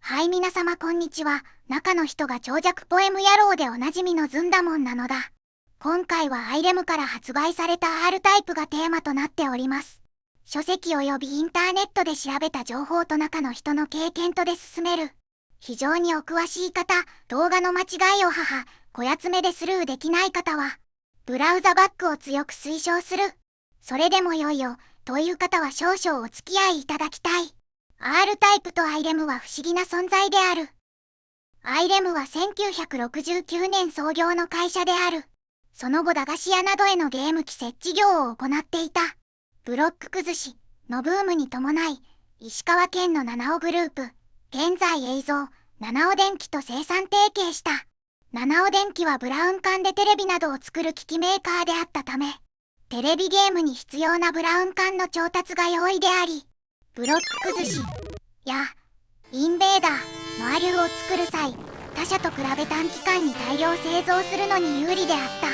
はい、皆様こんにちは。中の人が長尺ポエム野郎でおなじみのずんだもんなのだ。今回はアイレムから発売された R タイプがテーマとなっております。書籍及びインターネットで調べた情報と中の人の経験とで進める。非常にお詳しい方、動画の間違いをこやつめでスルーできない方は、ブラウザバックを強く推奨する。それでもよいよ、という方は少々お付き合いいただきたい。R タイプとアイレムは不思議な存在である。アイレムは1969年創業の会社である。その後駄菓子屋などへのゲーム機設置業を行っていた。ブロック崩しのブームに伴い、石川県の七尾グループ、現在映像、七尾電機と生産提携した。七尾電機はブラウン管でテレビなどを作る機器メーカーであったため、テレビゲームに必要なブラウン管の調達が容易であり、ブロック崩しやインベーダーのアリューを作る際、他社と比べ短期間に大量製造するのに有利であった。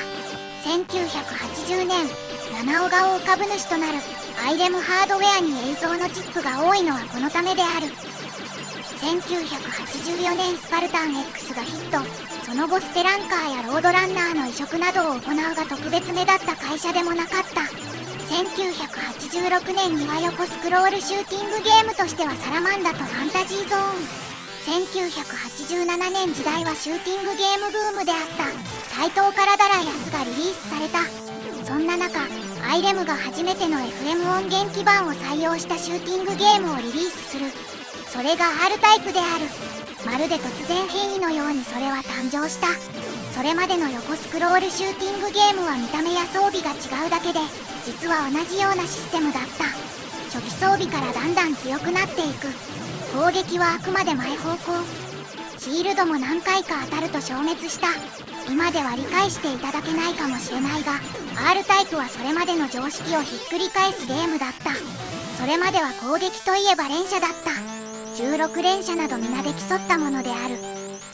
1980年、七尾が大株主となるアイレムハードウェアに映像のチップが多いのはこのためである。1984年スパルタン X がヒット。その後ステランカーやロードランナーの移植などを行うが特別目だった会社でもなかった。1986年には横スクロールシューティングゲームとしてはサラマンダとファンタジーゾーン。1987年時代はシューティングゲームブームであった。台東からダラヤスがリリースされた。そんな中、アイレムが初めての FM 音源基盤を採用したシューティングゲームをリリースする。それが R タイプである。まるで突然変異のようにそれは誕生した。それまでの横スクロールシューティングゲームは見た目や装備が違うだけで、実は同じようなシステムだった。初期装備からだんだん強くなっていく。攻撃はあくまで前方向。シールドも何回か当たると消滅した。今では理解していただけないかもしれないが、 R タイプはそれまでの常識をひっくり返すゲームだった。それまでは攻撃といえば連射だった。16連射など皆で競ったものである。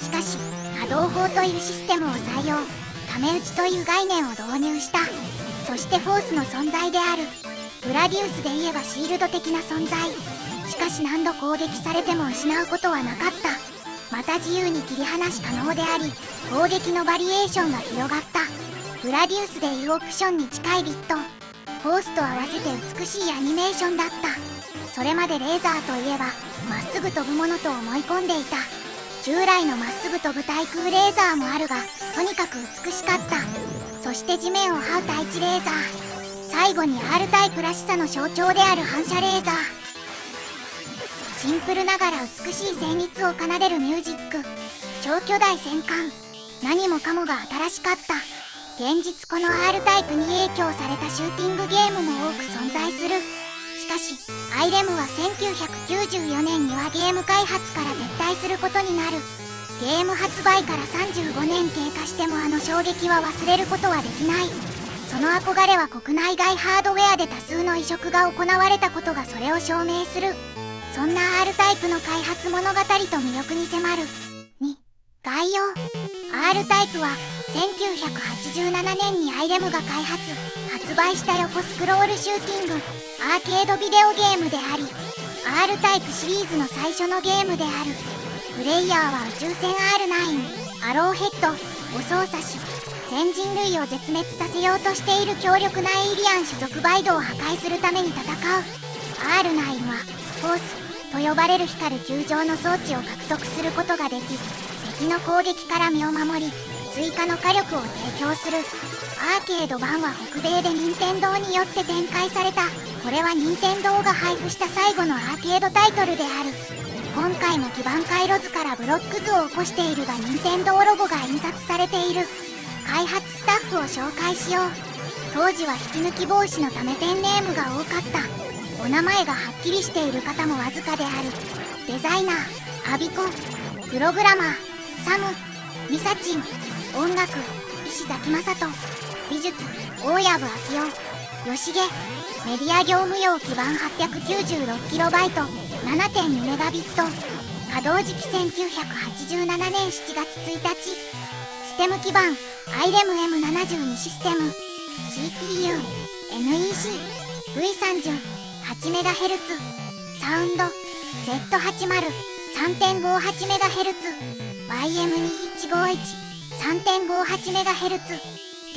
しかし波動砲というシステムを採用、ため打ちという概念を導入した。そしてフォースの存在である。グラディウスで言えばシールド的な存在。しかし何度攻撃されても失うことはなかった。また自由に切り離し可能であり、攻撃のバリエーションが広がった。グラディウスでいうオプションに近いビット、フォースと合わせて美しいアニメーションだった。それまでレーザーといえばまっすぐ飛ぶものと思い込んでいた。従来のまっすぐ飛ぶ対空レーザーもあるが、とにかく美しかった。そして地面を這う対地レーザー。最後に R タイプらしさの象徴である反射レーザー。シンプルながら美しい旋律を奏でるミュージック。超巨大戦艦。何もかもが新しかった。現実この R タイプに影響されたシューティングゲームも多く存在する。しかしアイレムは1994年にはゲーム開発から撤退することになる。ゲーム発売から35年経過してもあの衝撃は忘れることはできない。その憧れは国内外ハードウェアで多数の移植が行われたことがそれを証明する。そんな R タイプの開発物語と魅力に迫る。2、概要。R タイプは1987年にアイレムが開発、発売した横スクロールシューティング、アーケードビデオゲームであり、R タイプシリーズの最初のゲームである。プレイヤーは宇宙船 R9、アローヘッドを操作し、全人類を絶滅させようとしている強力なエイリアン種族バイドを破壊するために戦う。R9 はフォースと呼ばれる光る球状の装置を獲得することができ、敵の攻撃から身を守り、追加の火力を提供する。アーケード版は北米で任天堂によって展開された。これは任天堂が配布した最後のアーケードタイトルである。今回も基盤回路図からブロック図を起こしているが任天堂ロゴが印刷されている。開発スタッフを紹介しよう。当時は引き抜き防止のためペンネームが多かった。お名前がはっきりしている方もわずかである。デザイナー、アビコ。プログラマー、サム、ミサチン。音楽、石崎雅人。美術、大藪明夫。吉毛。メディア業務用基盤 896KB、7.2 メガビット。稼働時期1987年7月1日。ステム基盤、アイレム M72 システム。CPU、NEC、V30、8MHz。サウンド、Z80、3.58MHz、YM2151 3.58MHz、デ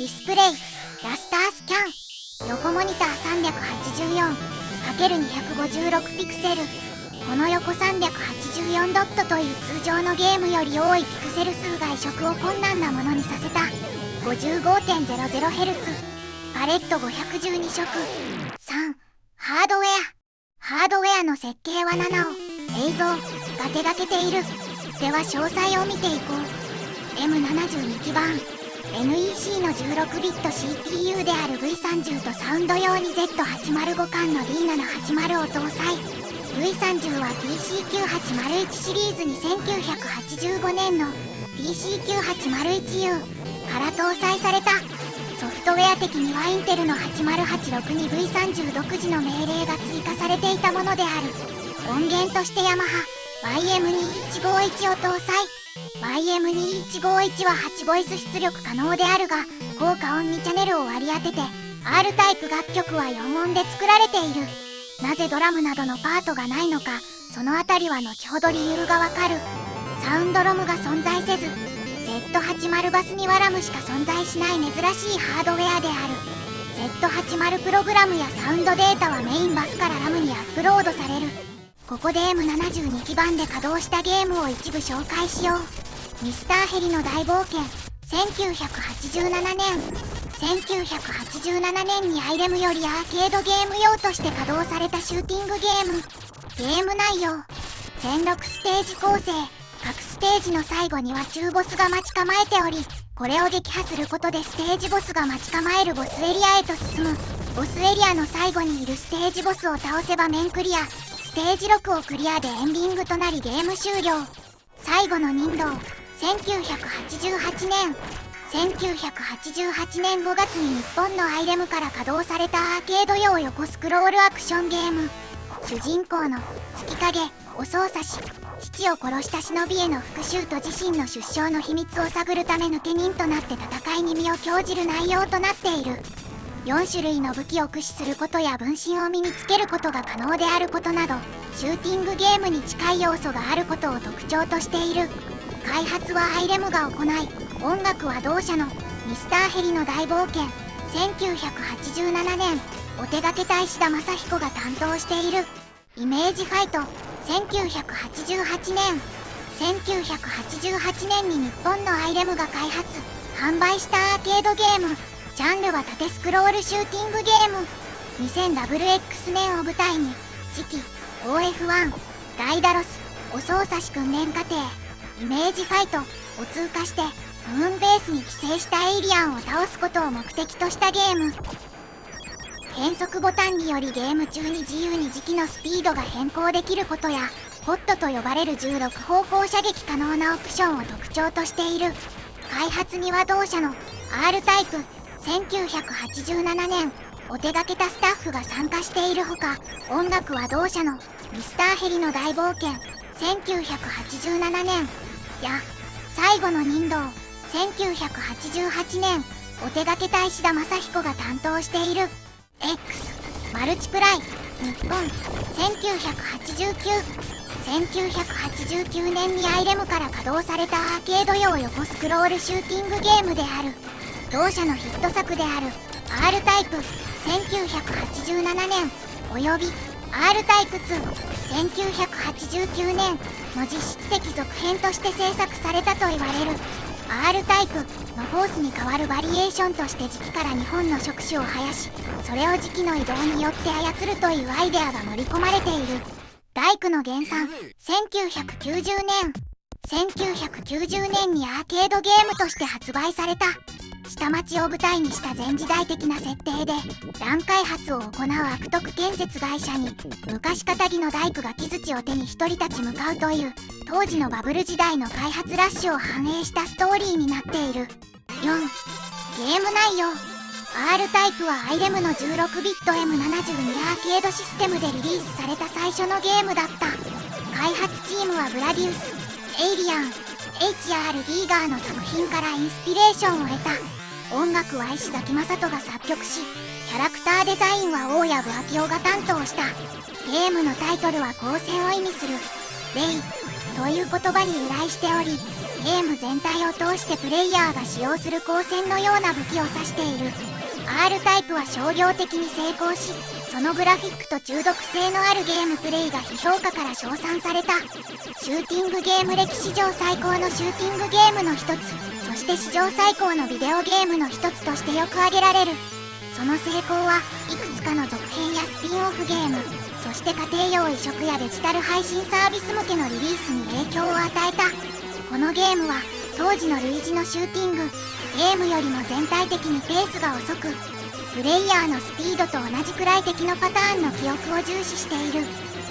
ィスプレイ、ラスタースキャン、横モニター 384×256 ピクセル。この横384ドットという通常のゲームより多いピクセル数が移植を困難なものにさせた。 55.00Hz、パレット512色。3、ハードウェアの設計は7を映像が手掛けている。では詳細を見ていこう。 M72 基板、 NEC の16ビット CPU である V30 とサウンド用に Z805 間の D780 を搭載。 V30 は PC9801 シリーズに1985年の PC9801U から搭載された。ソフトウェア的にはインテルの8086に V30 独自の命令が追加されていたものである。音源としてヤマハ YM2151 を搭載。 YM2151 は8ボイス出力可能であるが、効果音2チャンネルを割り当てて R タイプ楽曲は4音で作られている。なぜドラムなどのパートがないのか、そのあたりは後ほど理由がわかる。サウンドロムが存在せず、Z80 バスにはラムしか存在しない珍しいハードウェアである。 Z80 プログラムやサウンドデータはメインバスからラムにアップロードされる。ここで M72 基板で稼働したゲームを一部紹介しよう。ミスターヘリの大冒険。1987年にアイレムよりアーケードゲーム用として稼働されたシューティングゲーム。ゲーム内容、全6ステージ構成。各ステージの最後には中ボスが待ち構えており、これを撃破することでステージボスが待ち構えるボスエリアへと進む。ボスエリアの最後にいるステージボスを倒せば面クリア。ステージ6をクリアでエンディングとなりゲーム終了。最後の任堂。1988年5月に日本のアイレムから稼働されたアーケード用横スクロールアクションゲーム。主人公の月影お操作し、父を殺した忍びへの復讐と自身の出生の秘密を探るため抜け人となって戦いに身を興じる内容となっている。4種類の武器を駆使することや分身を身につけることが可能であることなど、シューティングゲームに近い要素があることを特徴としている。開発はアイレムが行い、音楽は同社のミスターヘリの大冒険。1987年、お手掛けた石田正彦が担当している。イメージファイト。1988年に日本のアイレムが開発販売したアーケードゲーム。ジャンルは縦スクロールシューティングゲーム。2000WX 年を舞台に次期 OF1 ダイダロスお操作し訓練過程。イメージファイトを通過してムーンベースに寄生したエイリアンを倒すことを目的としたゲーム。変速ボタンによりゲーム中に自由に時機のスピードが変更できることや、ホットと呼ばれる16方向射撃可能なオプションを特徴としている。開発には同社の R タイプ。1987年、お手掛けたスタッフが参加しているほか、音楽は同社のミスターヘリの大冒険。1987年や最後の任堂。1988年、お手掛けた石田正彦が担当している。X マルチプライ日本。1989年にアイレムから稼働されたアーケード用横スクロールシューティングゲームである。同社のヒット作である R タイプ。1987年および R タイプ2。1989年の実質的続編として制作されたと言われる。R タイプのフォースに代わるバリエーションとして磁気から2本の触手を生やし、それを磁気の移動によって操るというアイデアが盛り込まれている。大工の原産。1990年にアーケードゲームとして発売された。下町を舞台にした前時代的な設定で、乱開発を行う悪徳建設会社に昔かたぎの大工が木槌を手に一人立ち向かうという、当時のバブル時代の開発ラッシュを反映したストーリーになっている。4. ゲーム内容。 R タイプはアイレムの16ビット M72 アーケードシステムでリリースされた最初のゲームだった。開発チームはブラディウス、エイリアン、HR ギーガーの作品からインスピレーションを得た。音楽は石崎雅人が作曲し、キャラクターデザインは大藪明夫が担当した。ゲームのタイトルは光線を意味するレイ、という言葉に由来しており、ゲーム全体を通してプレイヤーが使用する光線のような武器を指している。 R タイプは商業的に成功し、そのグラフィックと中毒性のあるゲームプレイが批評家から称賛された。シューティングゲーム歴史上最高のシューティングゲームの一つ、そして史上最高のビデオゲームの一つとしてよく挙げられる。その成功はいくつかの続編やスピンオフゲーム、そして家庭用移植やデジタル配信サービス向けのリリースに影響を与えた。このゲームは当時の類似のシューティングゲームよりも全体的にペースが遅く、プレイヤーのスピードと同じくらい敵のパターンの記憶を重視している。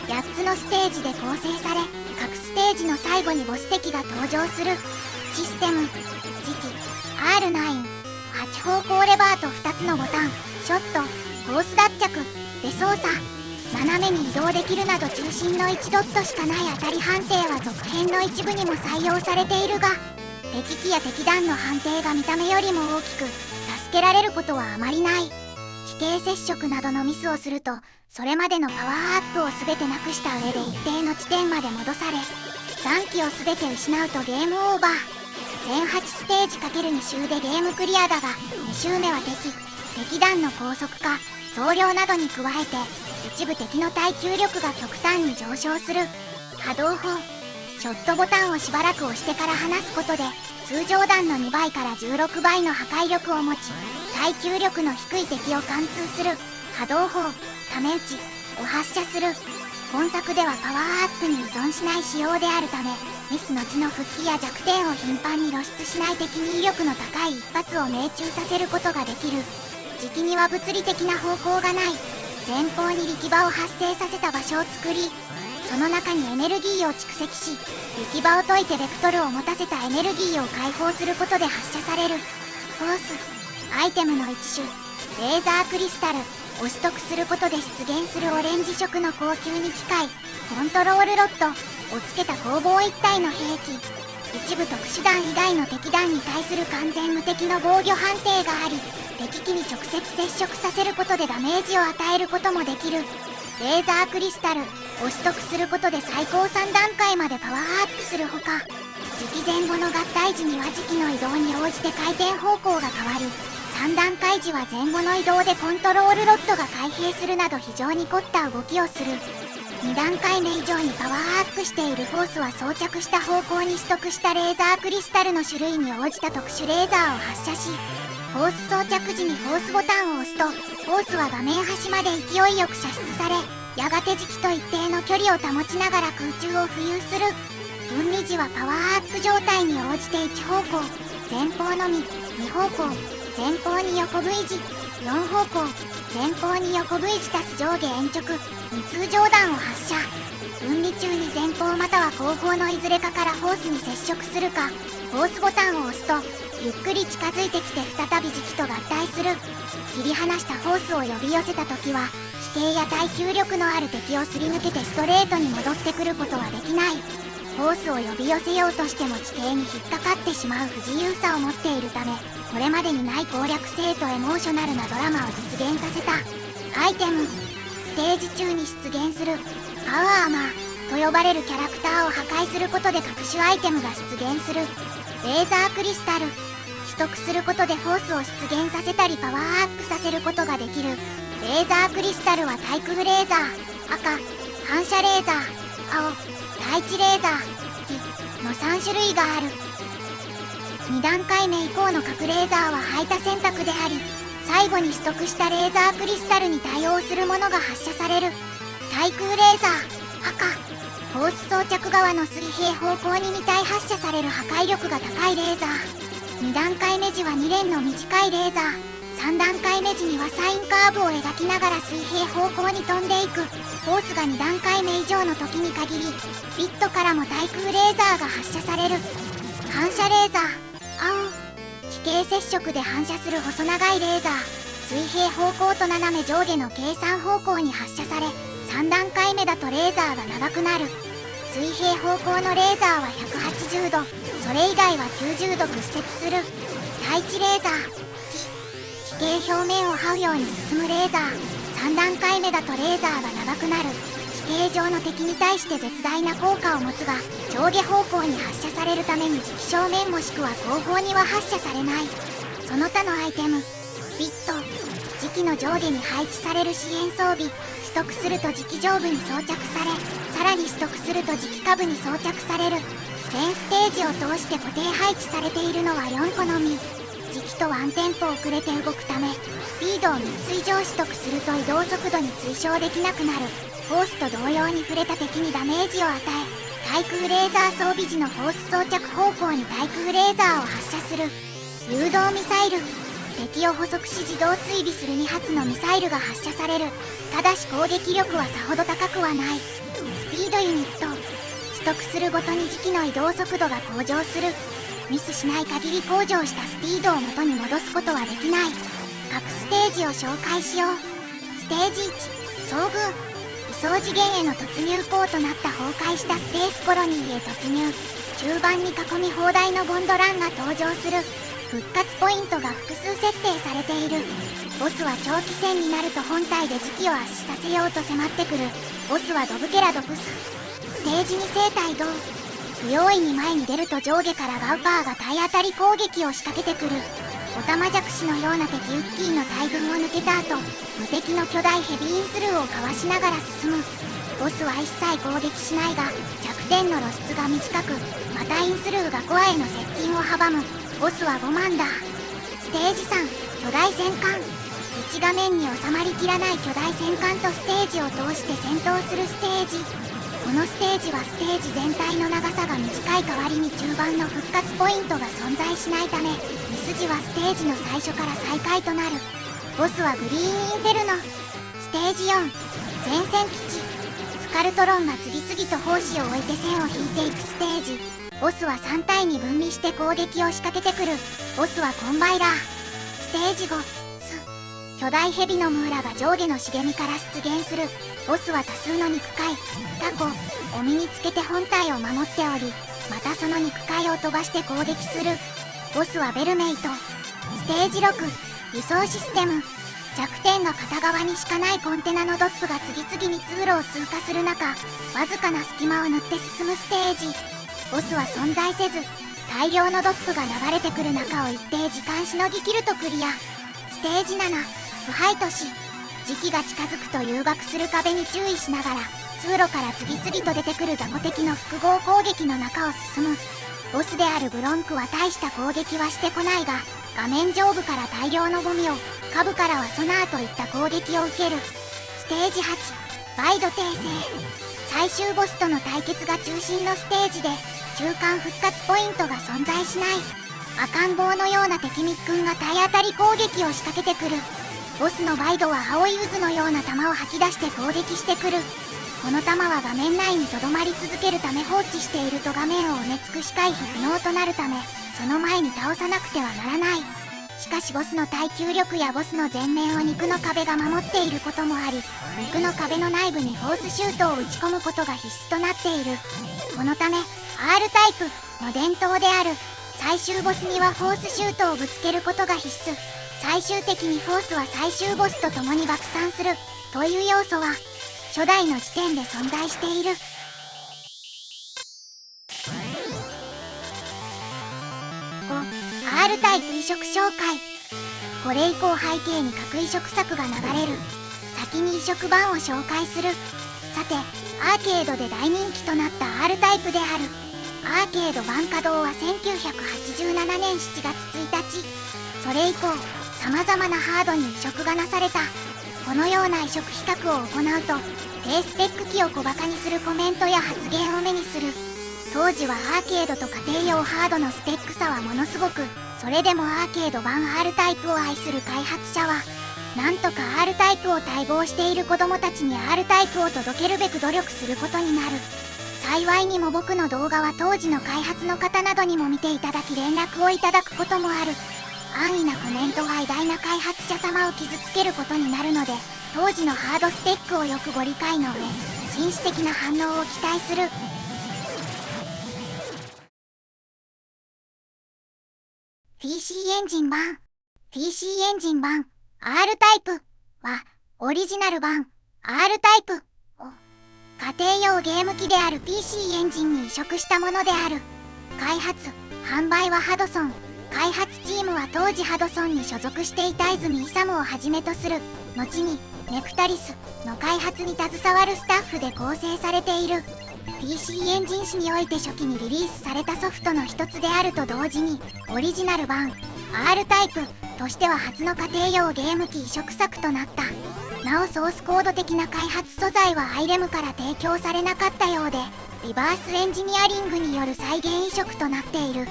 8つのステージで構成され、各ステージの最後にボス敵が登場する。システム、時期、R9、8方向レバーと2つのボタン、ショット、コース脱着で操作。斜めに移動できるなど中心の1ドットしかない当たり判定は続編の一部にも採用されているが、敵機や敵弾の判定が見た目よりも大きく、助けられることはあまりない。非形接触などのミスをすると、それまでのパワーアップを全てなくした上で一定の地点まで戻され、3機を全て失うとゲームオーバー。全8ステージ ×2 周でゲームクリアだが、2周目は敵弾の高速化、増量などに加えて、一部敵の耐久力が極端に上昇する。波動砲、ショットボタンをしばらく押してから離すことで、通常弾の2倍から16倍の破壊力を持ち、耐久力の低い敵を貫通する。波動砲、ため撃ちを発射する。本作ではパワーアップに依存しない仕様であるため、ミス後の復帰や弱点を頻繁に露出しない敵に威力の高い一発を命中させることができる。時期には物理的な方向がない。前方に力場を発生させた場所を作り、その中にエネルギーを蓄積し、力場を解いてベクトルを持たせたエネルギーを解放することで発射される。フォース、アイテムの一種、レーザークリスタルを取得することで出現するオレンジ色の高級に機械、コントロールロッドをつけた攻防一体の兵器。一部特殊弾以外の敵弾に対する完全無敵の防御判定があり、敵機に直接接触させることでダメージを与えることもできる。レーザークリスタルを取得することで最高3段階までパワーアップするほか、時期前後の合体時には時期の移動に応じて回転方向が変わる。3段階時は前後の移動でコントロールロッドが開閉するなど非常に凝った動きをする。2段階目以上にパワーアップしているフォースは装着した方向に取得したレーザークリスタルの種類に応じた特殊レーザーを発射し、フォース装着時にフォースボタンを押すと、フォースは画面端まで勢いよく射出され、やがて時期と一定の距離を保ちながら空中を浮遊する。分離時はパワーアップ状態に応じて1方向、前方のみ、2方向、前方に横 V 字、4方向、前方に横 V 字足す上下延直、2通上弾を発射。分離中に前方または後方のいずれかからフォースに接触するか、フォースボタンを押すと、ゆっくり近づいてきて再び時期と合体する。切り離したフォースを呼び寄せた時は、飛型や耐久力のある敵をすり抜けてストレートに戻ってくることはできない。フォースを呼び寄せようとしても地形に引っかかってしまう不自由さを持っているため、これまでにない攻略性とエモーショナルなドラマを実現させた。アイテム、ステージ中に出現するパワーアーマーと呼ばれるキャラクターを破壊することで各種アイテムが出現する。レーザークリスタル、取得することでフォースを出現させたりパワーアップさせることができる。レーザークリスタルは対空レーザー、赤、反射レーザー、青、対地レーザー、黄の3種類がある。2段階目以降の各レーザーは排他選択であり、最後に取得したレーザークリスタルに対応するものが発射される。対空レーザー、赤、フォース装着側の水平方向に2体発射される破壊力が高いレーザー。2段階目時は2連の短いレーザー。3段階目時にはサインカーブを描きながら水平方向に飛んでいく。フォースが2段階目以上の時に限り、ピットからも対空レーザーが発射される。反射レーザー、青、非形接触で反射する細長いレーザー。水平方向と斜め上下の計算方向に発射され、3段階目だとレーザーが長くなる。水平方向のレーザーは180度、それ以外は90度屈折する。対地レーザー、地形表面を這うように進むレーザー。3段階目だとレーザーが長くなる。地形状の敵に対して絶大な効果を持つが、上下方向に発射されるために磁気正面もしくは後方には発射されない。その他のアイテム、ビット、磁気の上下に配置される支援装備、取得すると磁気上部に装着され、さらに取得すると磁気下部に装着される。全ステージを通して固定配置されているのは4個のみ。磁気とワンテンポ遅れて動くため、スピードを3つ以上取得すると移動速度に追奨できなくなる。フォースと同様に触れた敵にダメージを与え、対空レーザー装備時のフォース装着方向に対空レーザーを発射する。誘導ミサイル、敵を捕捉し自動追尾する2発のミサイルが発射される。ただし攻撃力はさほど高くはない。スピードユニット、取得するごとに磁気の移動速度が向上する。ミスしない限り向上したスピードを元に戻すことはできない。各ステージを紹介しよう。ステージ1、遭遇。異想次元への突入口となった崩壊したスペースコロニーへ突入。中盤に囲み放題のゴンドランが登場する。復活ポイントが複数設定されている。ボスは長期戦になると本体で磁気を圧死させようと迫ってくる。ボスはドブケラドプス。ステージ2生態動。不用意に前に出ると上下からガウパーが体当たり攻撃を仕掛けてくる。オタマジャクシのような敵ウッキーの大群を抜けた後、無敵の巨大ヘビーインスルーをかわしながら進む。ボスは一切攻撃しないが、弱点の露出が短く、またインスルーがコアへの接近を阻む。ボスは5万だ。ステージ3、巨大戦艦。1画面に収まりきらない巨大戦艦とステージを通して戦闘するステージ。このステージはステージ全体の長さが短い代わりに中盤の復活ポイントが存在しないため、ミス時はステージの最初から再開となる。ボスはグリーンインフェルノ。ステージ4、前線基地。スカルトロンが次々と砲士を置いて線を引いていくステージ。ボスは3体に分離して攻撃を仕掛けてくる。ボスはコンバイラー。ステージ5、巨大ヘビのムーラが上下の茂みから出現する。ボスは多数の肉塊、タコを身につけて本体を守っており、またその肉塊を飛ばして攻撃する。ボスはベルメイト。ステージ6、輸送システム。弱点が片側にしかないコンテナのドップが次々に通路を通過する中、わずかな隙間を縫って進むステージ。ボスは存在せず、大量のドップが流れてくる中を一定時間しのぎきるとクリア。ステージ7、腐敗都市。時期が近づくと誘爆する壁に注意しながら、通路から次々と出てくる雑魚敵の複合攻撃の中を進む。ボスであるブロンクは大した攻撃はしてこないが、画面上部から大量のゴミを、下部からはソナーといった攻撃を受ける。ステージ8、バイド訂正。最終ボスとの対決が中心のステージで、中間復活ポイントが存在しない。赤ん坊のような敵ミックンが体当たり攻撃を仕掛けてくる。ボスのバイドは青い渦のような弾を吐き出して攻撃してくる。この弾は画面内にとどまり続けるため放置していると画面を埋め尽くし回避不能となるため、その前に倒さなくてはならない。しかしボスの耐久力やボスの前面を肉の壁が守っていることもあり、肉の壁の内部にフォースシュートを打ち込むことが必須となっている。このため R タイプの伝統である最終ボスにはフォースシュートをぶつけることが必須。最終的にフォースは最終ボスと共に爆散するという要素は初代の時点で存在している。5、R タイプ移植紹介。これ以降背景に各移植作が流れる。先に移植版を紹介する。さて、アーケードで大人気となった R タイプである。アーケード版稼働は1987年7月1日。それ以降、様々なハードに移植がなされた。このような移植比較を行うと、低スペック機を小馬鹿にするコメントや発言を目にする。当時はアーケードと家庭用ハードのスペック差はものすごく、それでもアーケード版 R タイプを愛する開発者は、なんとか R タイプを待望している子供たちに R タイプを届けるべく努力することになる。幸いにも僕の動画は当時の開発の方などにも見ていただき連絡をいただくこともある。安易なコメントは偉大な開発者様を傷つけることになるので、当時のハードスペックをよくご理解の上、紳士的な反応を期待する。PC エンジン版 PC エンジン版 R タイプはオリジナル版 R タイプを家庭用ゲーム機である PC エンジンに移植したものである。開発・販売はハドソン。開発チームは当時ハドソンに所属していた泉勇をはじめとする、後にネクタリスの開発に携わるスタッフで構成されている。 PC エンジン史において初期にリリースされたソフトの一つであると同時に、オリジナル版 R タイプとしては初の家庭用ゲーム機移植作となった。なおソースコード的な開発素材はアイレムから提供されなかったようで、リバースエンジニアリングによる再現移植となっている。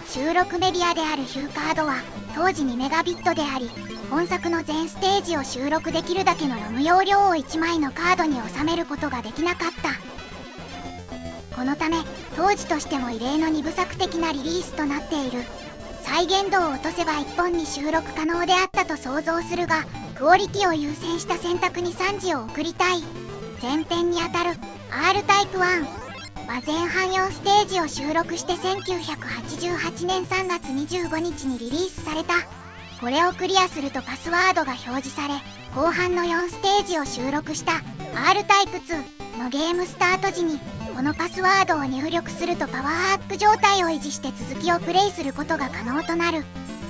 収録メディアであるヒューカードは当時2メガビットであり、本作の全ステージを収録できるだけのロム容量を1枚のカードに収めることができなかった。このため当時としても異例の2部作的なリリースとなっている。再現度を落とせば1本に収録可能であったと想像するが、クオリティを優先した選択に賛辞を送りたい。前編にあたる R タイプ1は前半4ステージを収録して1988年3月25日にリリースされた。これをクリアするとパスワードが表示され、後半の4ステージを収録した R タイプ2のゲームスタート時にこのパスワードを入力するとパワーアップ状態を維持して続きをプレイすることが可能となる。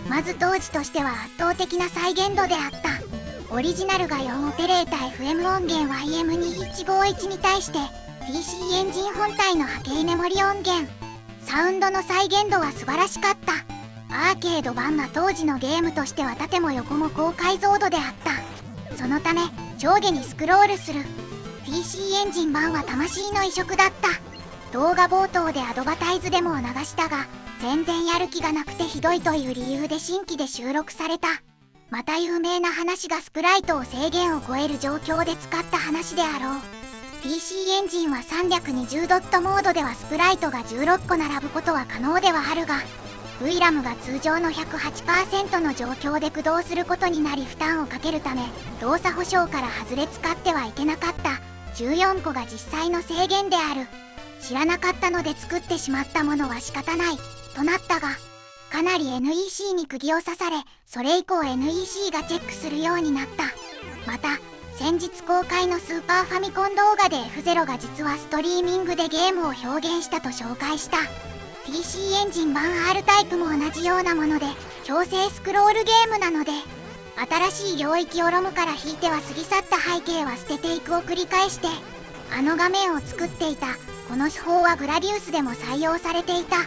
まず当時としては圧倒的な再現度であった。オリジナルが4オペレータ FM 音源 YM2151 に対して PC エンジン本体の波形メモリ音源。サウンドの再現度は素晴らしかった。アーケード版は当時のゲームとしては縦も横も高解像度であった。そのため上下にスクロールする PC エンジン版は魂の移植だった。動画冒頭でアドバタイズデモを流したが、全然やる気がなくてひどいという理由で新規で収録された。また有名な話がスプライトを制限を超える状況で使った話であろう。 PC エンジンは320ドットモードではスプライトが16個並ぶことは可能ではあるが、VRAM が通常の 108% の状況で駆動することになり負担をかけるため、動作保証から外れ使ってはいけなかった14個が実際の制限である。知らなかったので作ってしまったものは仕方ないとなったが、かなり NEC に釘を刺され、それ以降 NEC がチェックするようになった。また先日公開のスーパーファミコン動画で F0 が実はストリーミングでゲームを表現したと紹介した。 PC エンジン版 R タイプも同じようなもので、強制スクロールゲームなので、新しい領域をロムから引いては過ぎ去った背景は捨てていくを繰り返して、あの画面を作っていた。この手法はグラディウスでも採用されていた。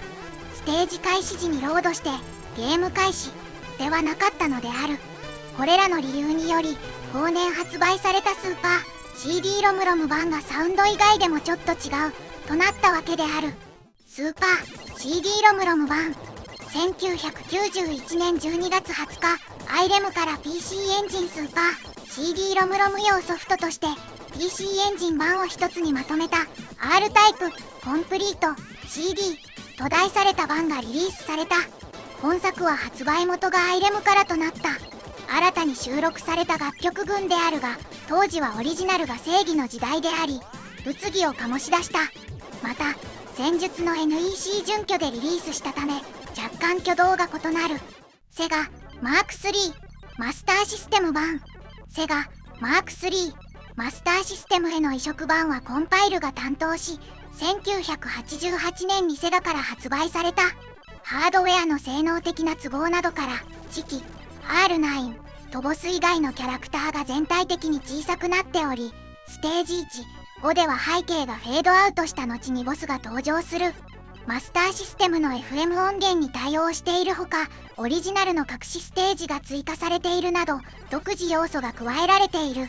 ステージ開始時にロードしてゲーム開始ではなかったのである。これらの理由により後年発売されたスーパー CD ロムロム版がサウンド以外でもちょっと違うとなったわけである。スーパー CD ロムロム版1991年12月20日、アイレムから PC エンジンスーパー CD ロムロム用ソフトとして PC エンジン版を一つにまとめた R タイプコンプリート CD と題された版がリリースされた。本作は発売元がアイレムからとなった。新たに収録された楽曲群であるが、当時はオリジナルが正義の時代であり、物議を醸し出した。また戦術の NEC 準拠でリリースしたため若干挙動が異なる。セガマーク3マスターシステム版、セガマーク3マスターシステムへの移植版はコンパイルが担当し、1988年にセガから発売された。ハードウェアの性能的な都合などから次期 R9 とボス以外のキャラクターが全体的に小さくなっており、ステージ1、5では背景がフェードアウトした後にボスが登場する。マスターシステムの FM 音源に対応しているほか、オリジナルの隠しステージが追加されているなど独自要素が加えられている。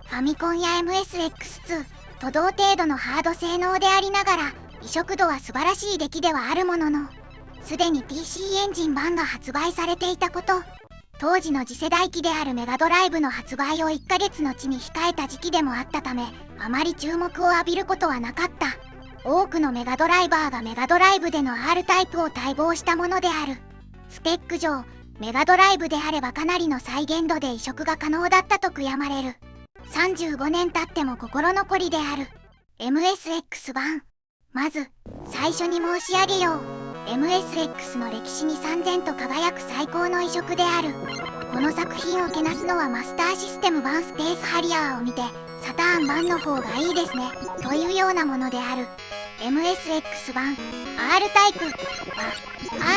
ファミコンや MSX2 と同程度のハード性能でありながら移植度は素晴らしい出来ではあるものの、すでに PC エンジン版が発売されていたこと、当時の次世代機であるメガドライブの発売を1ヶ月のちに控えた時期でもあったため、あまり注目を浴びることはなかった。多くのメガドライバーがメガドライブでの R タイプを待望したものである。スペック上メガドライブであればかなりの再現度で移植が可能だったと悔やまれる。35年経っても心残りである MSX 版。まず最初に申し上げよう。 MSX の歴史に燦然と輝く最高の移植である。この作品をけなすのはマスターシステム版スペースハリアーを見てサターン版の方がいいですねというようなものである。 MSX 版 R タイプは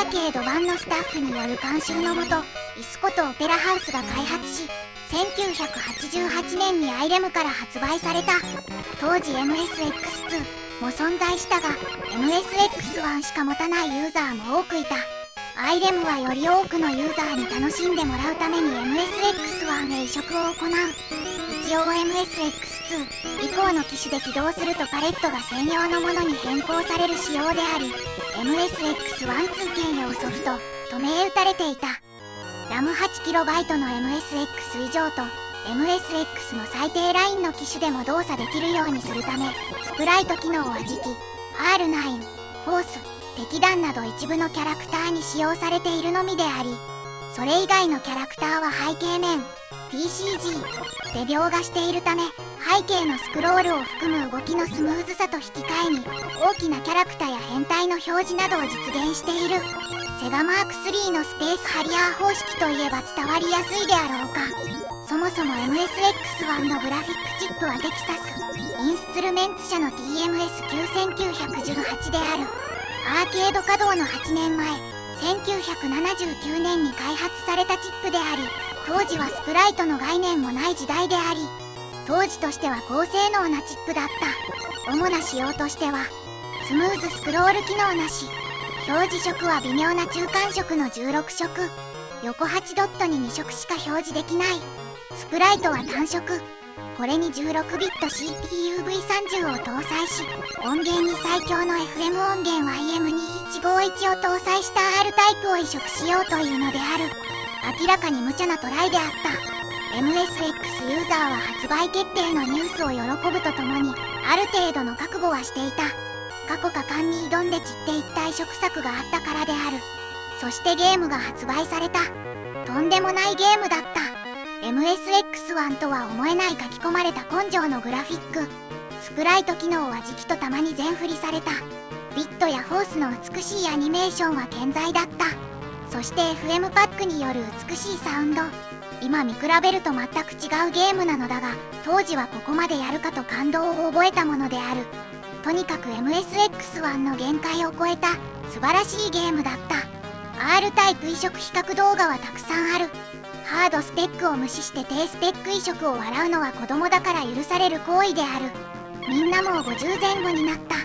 アーケード版のスタッフによる監修のもとイスコとオペラハウスが開発し、1988年にアイレムから発売された。当時 MSX2 も存在したが MSX1 しか持たないユーザーも多くいた。アイレムはより多くのユーザーに楽しんでもらうために MSX1 へ移植を行う。一応 MSX2 以降の機種で起動するとパレットが専用のものに変更される仕様であり、 MSX1-2 兼用ソフトと銘打たれていた。RAM8KB の MSX 以上と MSX の最低ラインの機種でも動作できるようにするため、スプライト機能は次期 R9、フォース、敵弾など一部のキャラクターに使用されているのみであり、それ以外のキャラクターは背景面 PCG で描画しているため、背景のスクロールを含む動きのスムーズさと引き換えに大きなキャラクターや変態の表示などを実現している。セガマーク3のスペースハリアー方式といえば伝わりやすいであろうか。そもそも MSX1 のグラフィックチップはテキサス・インストゥルメンツ社の TMS9918 である。アーケード稼働の8年前、1979年に開発されたチップであり、当時はスプライトの概念もない時代であり、当時としては高性能なチップだった。主な仕様としては、スムーズスクロール機能なし、表示色は微妙な中間色の16色、横8ドットに2色しか表示できない。スプライトは単色。これに16ビット CPU-V30 を搭載し、音源に最強の FM 音源 YM2151 を搭載した R タイプを移植しようというのである。明らかに無茶なトライであった。MSX ユーザーは発売決定のニュースを喜ぶとともに、ある程度の覚悟はしていた。過去果敢に挑んで散っていった移植作があったからである。そしてゲームが発売された。とんでもないゲームだった。MSX1 とは思えない書き込まれた根性のグラフィック。スプライト機能は時期とたまに全振りされた。ビットやフォースの美しいアニメーションは健在だった。そして FM パックによる美しいサウンド。今見比べると全く違うゲームなのだが、当時はここまでやるかと感動を覚えたものである。とにかく MSX1 の限界を超えた素晴らしいゲームだった。R タイプ移植比較動画はたくさんある。ハードスペックを無視して低スペック移植を笑うのは子供だから許される行為である。みんなもう50前後になった。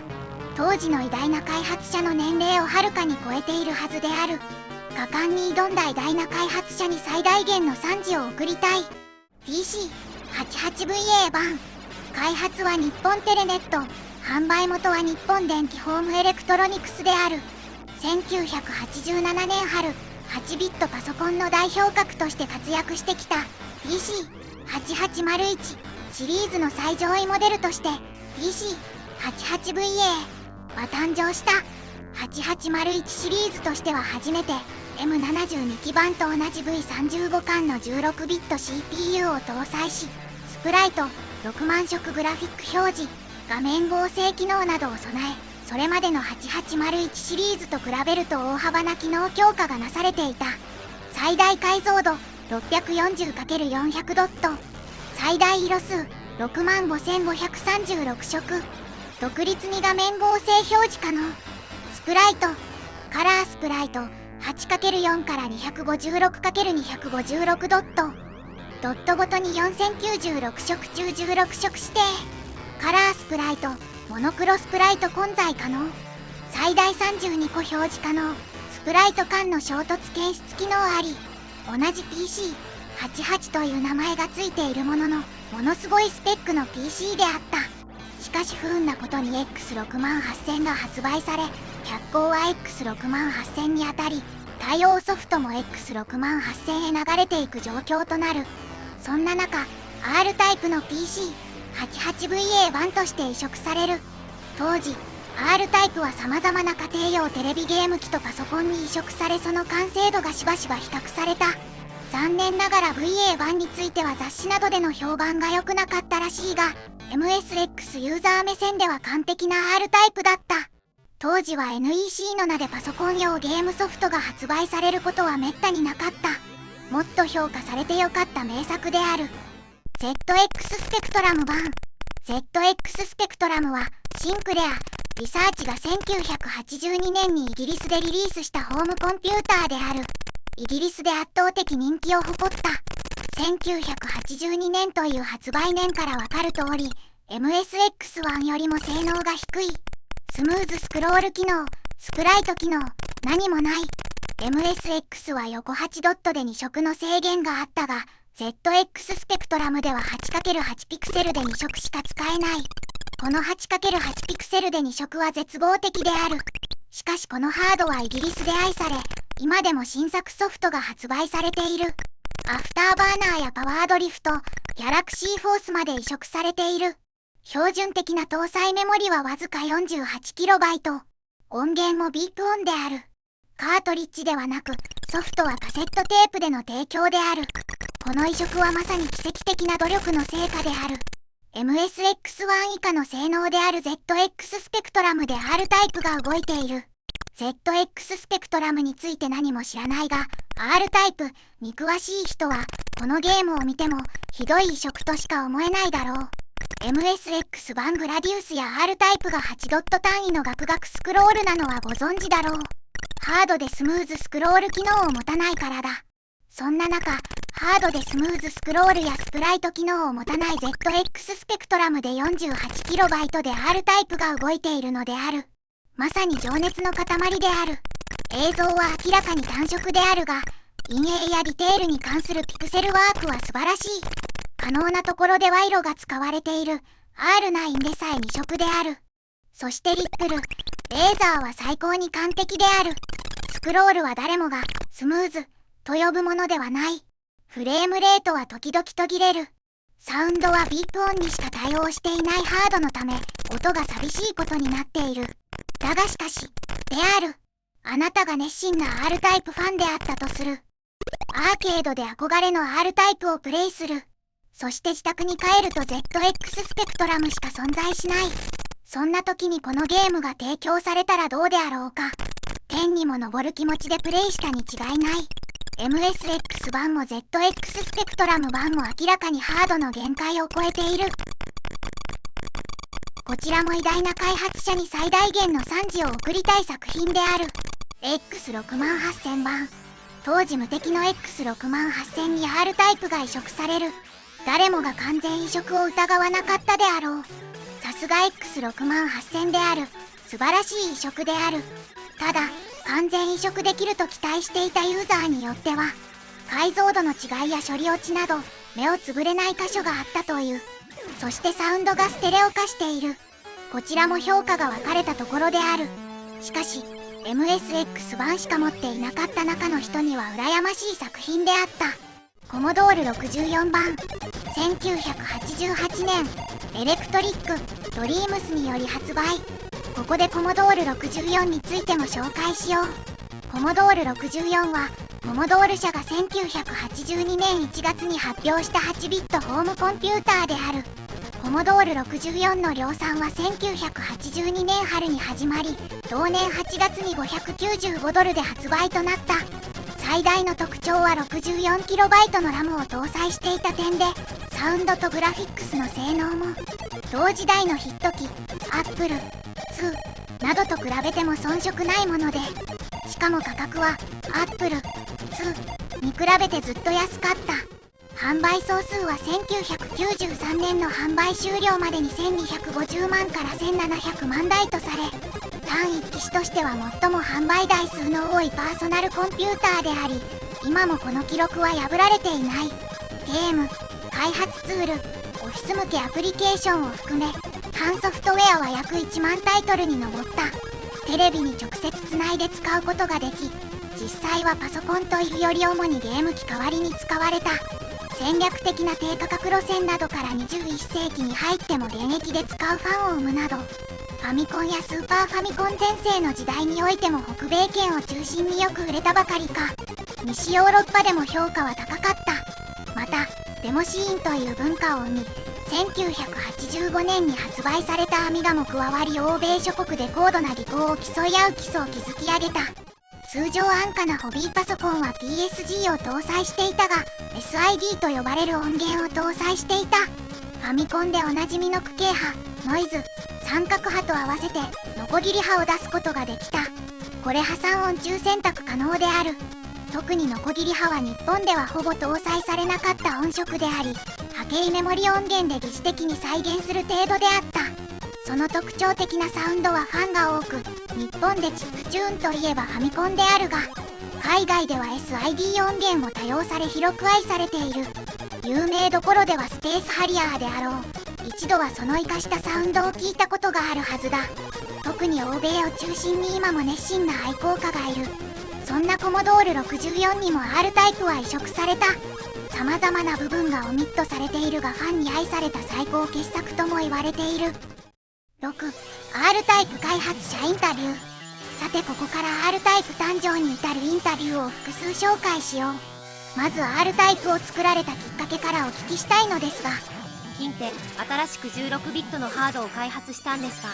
当時の偉大な開発者の年齢をはるかに超えているはずである。果敢に挑んだ偉大な開発者に最大限の賛辞を送りたい。 PC88VA 版。開発は日本テレネット、販売元は日本電気ホームエレクトロニクスである。1987年春、8ビットパソコンの代表格として活躍してきた PC8801 シリーズの最上位モデルとして PC88VA は誕生した。8801シリーズとしては初めて M72 基板と同じ V35 間の16ビット CPU を搭載し、スプライト6万色グラフィック表示、画面合成機能などを備え、それまでの8801シリーズと比べると大幅な機能強化がなされていた。最大解像度 640×400 ドット、最大色数65536色、独立に画面合成表示可能。スプライト、カラースプライト 8×4 から 256×256 ドット、ドットごとに4096色中16色指定。カラースプライト、モノクロスプライト混在可能。最大32個表示可能。スプライト間の衝突検出機能あり。同じ PC88 という名前がついているものの、ものすごいスペックの PC であった。しかし不運なことに X68000 が発売され、脚光は X68000 にあたり、対応ソフトも X68000 へ流れていく状況となる。そんな中、R タイプの PC88VA 版として移植される。当時 R タイプは様々な家庭用テレビゲーム機とパソコンに移植され、その完成度がしばしば比較された。残念ながら VA 版については雑誌などでの評判が良くなかったらしいが、 MSX ユーザー目線では完璧な R タイプだった。当時は NEC の名でパソコン用ゲームソフトが発売されることはめったになかった。もっと評価されてよかった名作である。ZX スペクトラム版。 ZX スペクトラムはシンクレア・リサーチが1982年にイギリスでリリースしたホームコンピューターである。イギリスで圧倒的人気を誇った。1982年という発売年からわかる通り、MSX1 よりも性能が低い。スムーズスクロール機能、スプライト機能、何もない。MSX は横8ドットで2色の制限があったが、ZX スペクトラムでは 8×8 ピクセルで2色しか使えない。この 8×8 ピクセルで2色は絶望的である。しかしこのハードはイギリスで愛され、今でも新作ソフトが発売されている。アフターバーナーやパワードリフト、ギャラクシーフォースまで移植されている。標準的な搭載メモリはわずか 48KB。音源もビープ音である。カートリッジではなく、ソフトはカセットテープでの提供である。この移植はまさに奇跡的な努力の成果である。MSX1 以下の性能である ZX スペクトラムで R タイプが動いている。ZX スペクトラムについて何も知らないが、R タイプに詳しい人は、このゲームを見ても、ひどい移植としか思えないだろう。MSX 版グラディウスや R タイプが8ドット単位のガクガクスクロールなのはご存知だろう。ハードでスムーズスクロール機能を持たないからだ。そんな中、ハードでスムーズスクロールやスプライト機能を持たない ZX スペクトラムで 48KB で R タイプが動いているのである。まさに情熱の塊である。映像は明らかに単色であるが、陰影やディテールに関するピクセルワークは素晴らしい。可能なところで賄賂が使われている R9 でさえ2色である。そしてリップル、レーザーは最高に完璧である。スクロールは誰もがスムーズと呼ぶものではない。フレームレートは時々途切れる。サウンドはビープ音にしか対応していないハードのため、音が寂しいことになっている。だがしかし、である。あなたが熱心な R タイプファンであったとする。アーケードで憧れの R タイプをプレイする。そして自宅に帰ると ZX スペクトラムしか存在しない。そんな時にこのゲームが提供されたらどうであろうか。天にも昇る気持ちでプレイしたに違いない。MSX 版も ZX スペクトラム版も明らかにハードの限界を超えている。こちらも偉大な開発者に最大限の賛辞を送りたい作品である。X68000 版。当時無敵の X68000 に R タイプが移植される。誰もが完全移植を疑わなかったであろう。さすが X68000 である。素晴らしい移植である。ただ、完全移植できると期待していたユーザーによっては、解像度の違いや処理落ちなど、目をつぶれない箇所があったという。そしてサウンドがステレオ化している。こちらも評価が分かれたところである。しかし、MSX 版しか持っていなかった中の人には羨ましい作品であった。コモドール64版。1988年、エレクトリック・ドリームスにより発売。ここでコモドール64についても紹介しよう。コモドール64は、コモドール社が1982年1月に発表した8ビットホームコンピューターである。コモドール64の量産は1982年春に始まり、同年8月に595ドルで発売となった。最大の特徴は 64KB の RAM を搭載していた点で、サウンドとグラフィックスの性能も、同時代のヒット機、Apple II などと比べても遜色ないもので、しかも価格は Apple II に比べてずっと安かった。販売総数は1993年の販売終了までに1250万から1700万台とされ、単一機種としては最も販売台数の多いパーソナルコンピューターであり、今もこの記録は破られていない。ゲーム、開発ツール、オフィス向けアプリケーションを含め、半ソフトウェアは約1万タイトルに上った。テレビに直接つないで使うことができ、実際はパソコンというより主にゲーム機代わりに使われた。戦略的な低価格路線などから21世紀に入っても現役で使うファンを生むなど、ファミコンやスーパーファミコン全盛の時代においても北米圏を中心によく売れたばかりか、西ヨーロッパでも評価は高かった。また、デモシーンという文化を生み、1985年に発売されたアミガも加わり欧米諸国で高度な技巧を競い合う基礎を築き上げた。通常安価なホビーパソコンは PSG を搭載していたが SID と呼ばれる音源を搭載していた。ファミコンでおなじみの区形波、ノイズ、三角波と合わせてノコギリ波を出すことができた。これ破産音中選択可能である。特にノコギリ波は日本ではほぼ搭載されなかった音色であり、波形メモリ音源で疑似的に再現する程度であった。その特徴的なサウンドはファンが多く、日本でチップチューンといえばファミコンであるが、海外では SID 音源も多用され広く愛されている。有名どころではスペースハリアーであろう。一度はその活かしたサウンドを聞いたことがあるはずだ。特に欧米を中心に今も熱心な愛好家がいる。そんなコモドール64にも R タイプは移植された。様々な部分がオミットされているがファンに愛された最高傑作とも言われている。6. R タイプ開発者インタビュー。さてここから R タイプ誕生に至るインタビューを複数紹介しよう。まず R タイプを作られたきっかけからお聞きしたいのですが、近手新しく16ビットのハードを開発したんですが、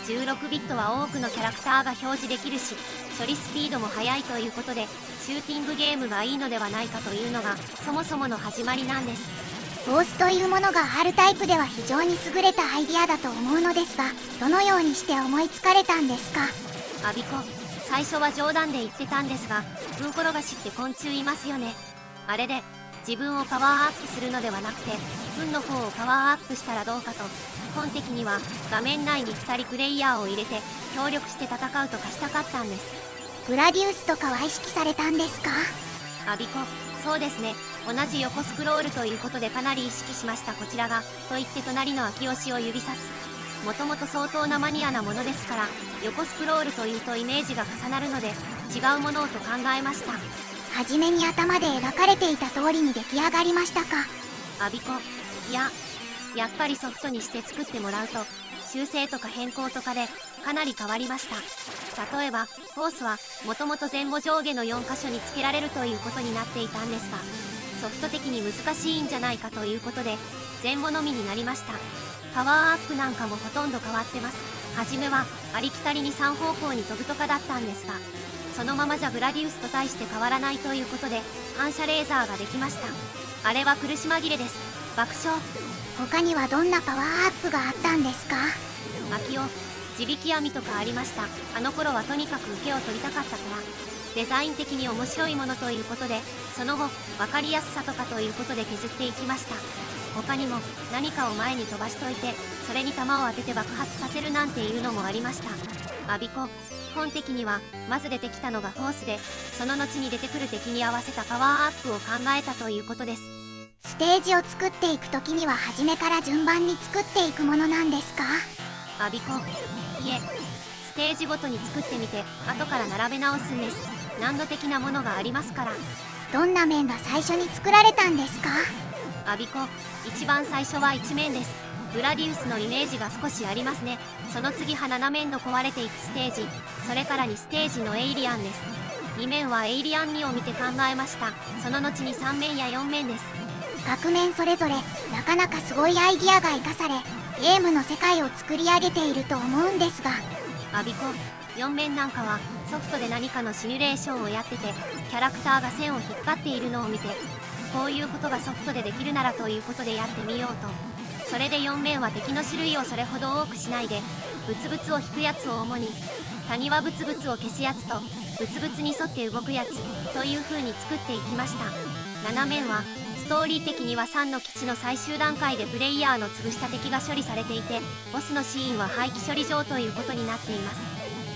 16ビットは多くのキャラクターが表示できるし、処理スピードも速いということで、シューティングゲームがいいのではないかというのがそもそもの始まりなんです。フォースというものが R タイプでは非常に優れたアイディアだと思うのですが、どのようにして思いつかれたんですか？アビコ、最初は冗談で言ってたんですが、フンコロガシって昆虫いますよね。あれで自分をパワーアップするのではなくて、フンの方をパワーアップしたらどうかと。基本的には画面内に2人プレイヤーを入れて協力して戦うとかしたかったんです。グラディウスとかは意識されたんですか？アビコ、そうですね。同じ横スクロールということでかなり意識しました。こちらがと言って隣の秋吉を指さす。もともと相当なマニアなものですから、横スクロールというとイメージが重なるので違うものをと考えました。はじめに頭で描かれていた通りに出来上がりましたか？アビコ、やっぱりソフトにして作ってもらうと修正とか変更とかでかなり変わりました。例えばフォースはもともと前後上下の4箇所につけられるということになっていたんですが、ソフト的に難しいんじゃないかということで前後のみになりました。パワーアップなんかもほとんど変わってます。はじめはありきたりに3方向に飛ぶとかだったんですが、そのままじゃグラディウスと大して変わらないということで反射レーザーができました。あれは苦し紛れです。爆笑。他にはどんなパワーアップがあったんですか？秋代、地引き網とかありました。あの頃はとにかく受けを取りたかったから、デザイン的に面白いものということで、その後分かりやすさとかということで削っていきました。他にも何かを前に飛ばしといてそれに弾を当てて爆発させるなんていうのもありました。アビコ、基本的にはまず出てきたのがフォースで、その後に出てくる敵に合わせたパワーアップを考えたということです。ステージを作っていく時には初めから順番に作っていくものなんですか？アビコ、いえ、ステージごとに作ってみて後から並べ直すんです。難度的なものがありますから。どんな面が最初に作られたんですか？アビコ、一番最初は1面です。グラディウスのイメージが少しありますね。その次は7面の壊れていくステージ、それから2ステージのエイリアンです。2面はエイリアン2を見て考えました。その後に3面や4面です。各面それぞれなかなかすごいアイディアが生かされ、ゲームの世界を作り上げていると思うんですが、アビコ、4面なんかはソフトで何かのシミュレーションをやってて、キャラクターが線を引っ張っているのを見て、こういうことがソフトでできるならということでやってみようと。それで4面は敵の種類をそれほど多くしないで、ブツブツを引くやつを主に、谷はブツブツを消すやつとブツブツに沿って動くやつという風に作っていきました。7面はストーリー的には3の基地の最終段階でプレイヤーの潰した敵が処理されていて、ボスのシーンは廃棄処理場ということになっています。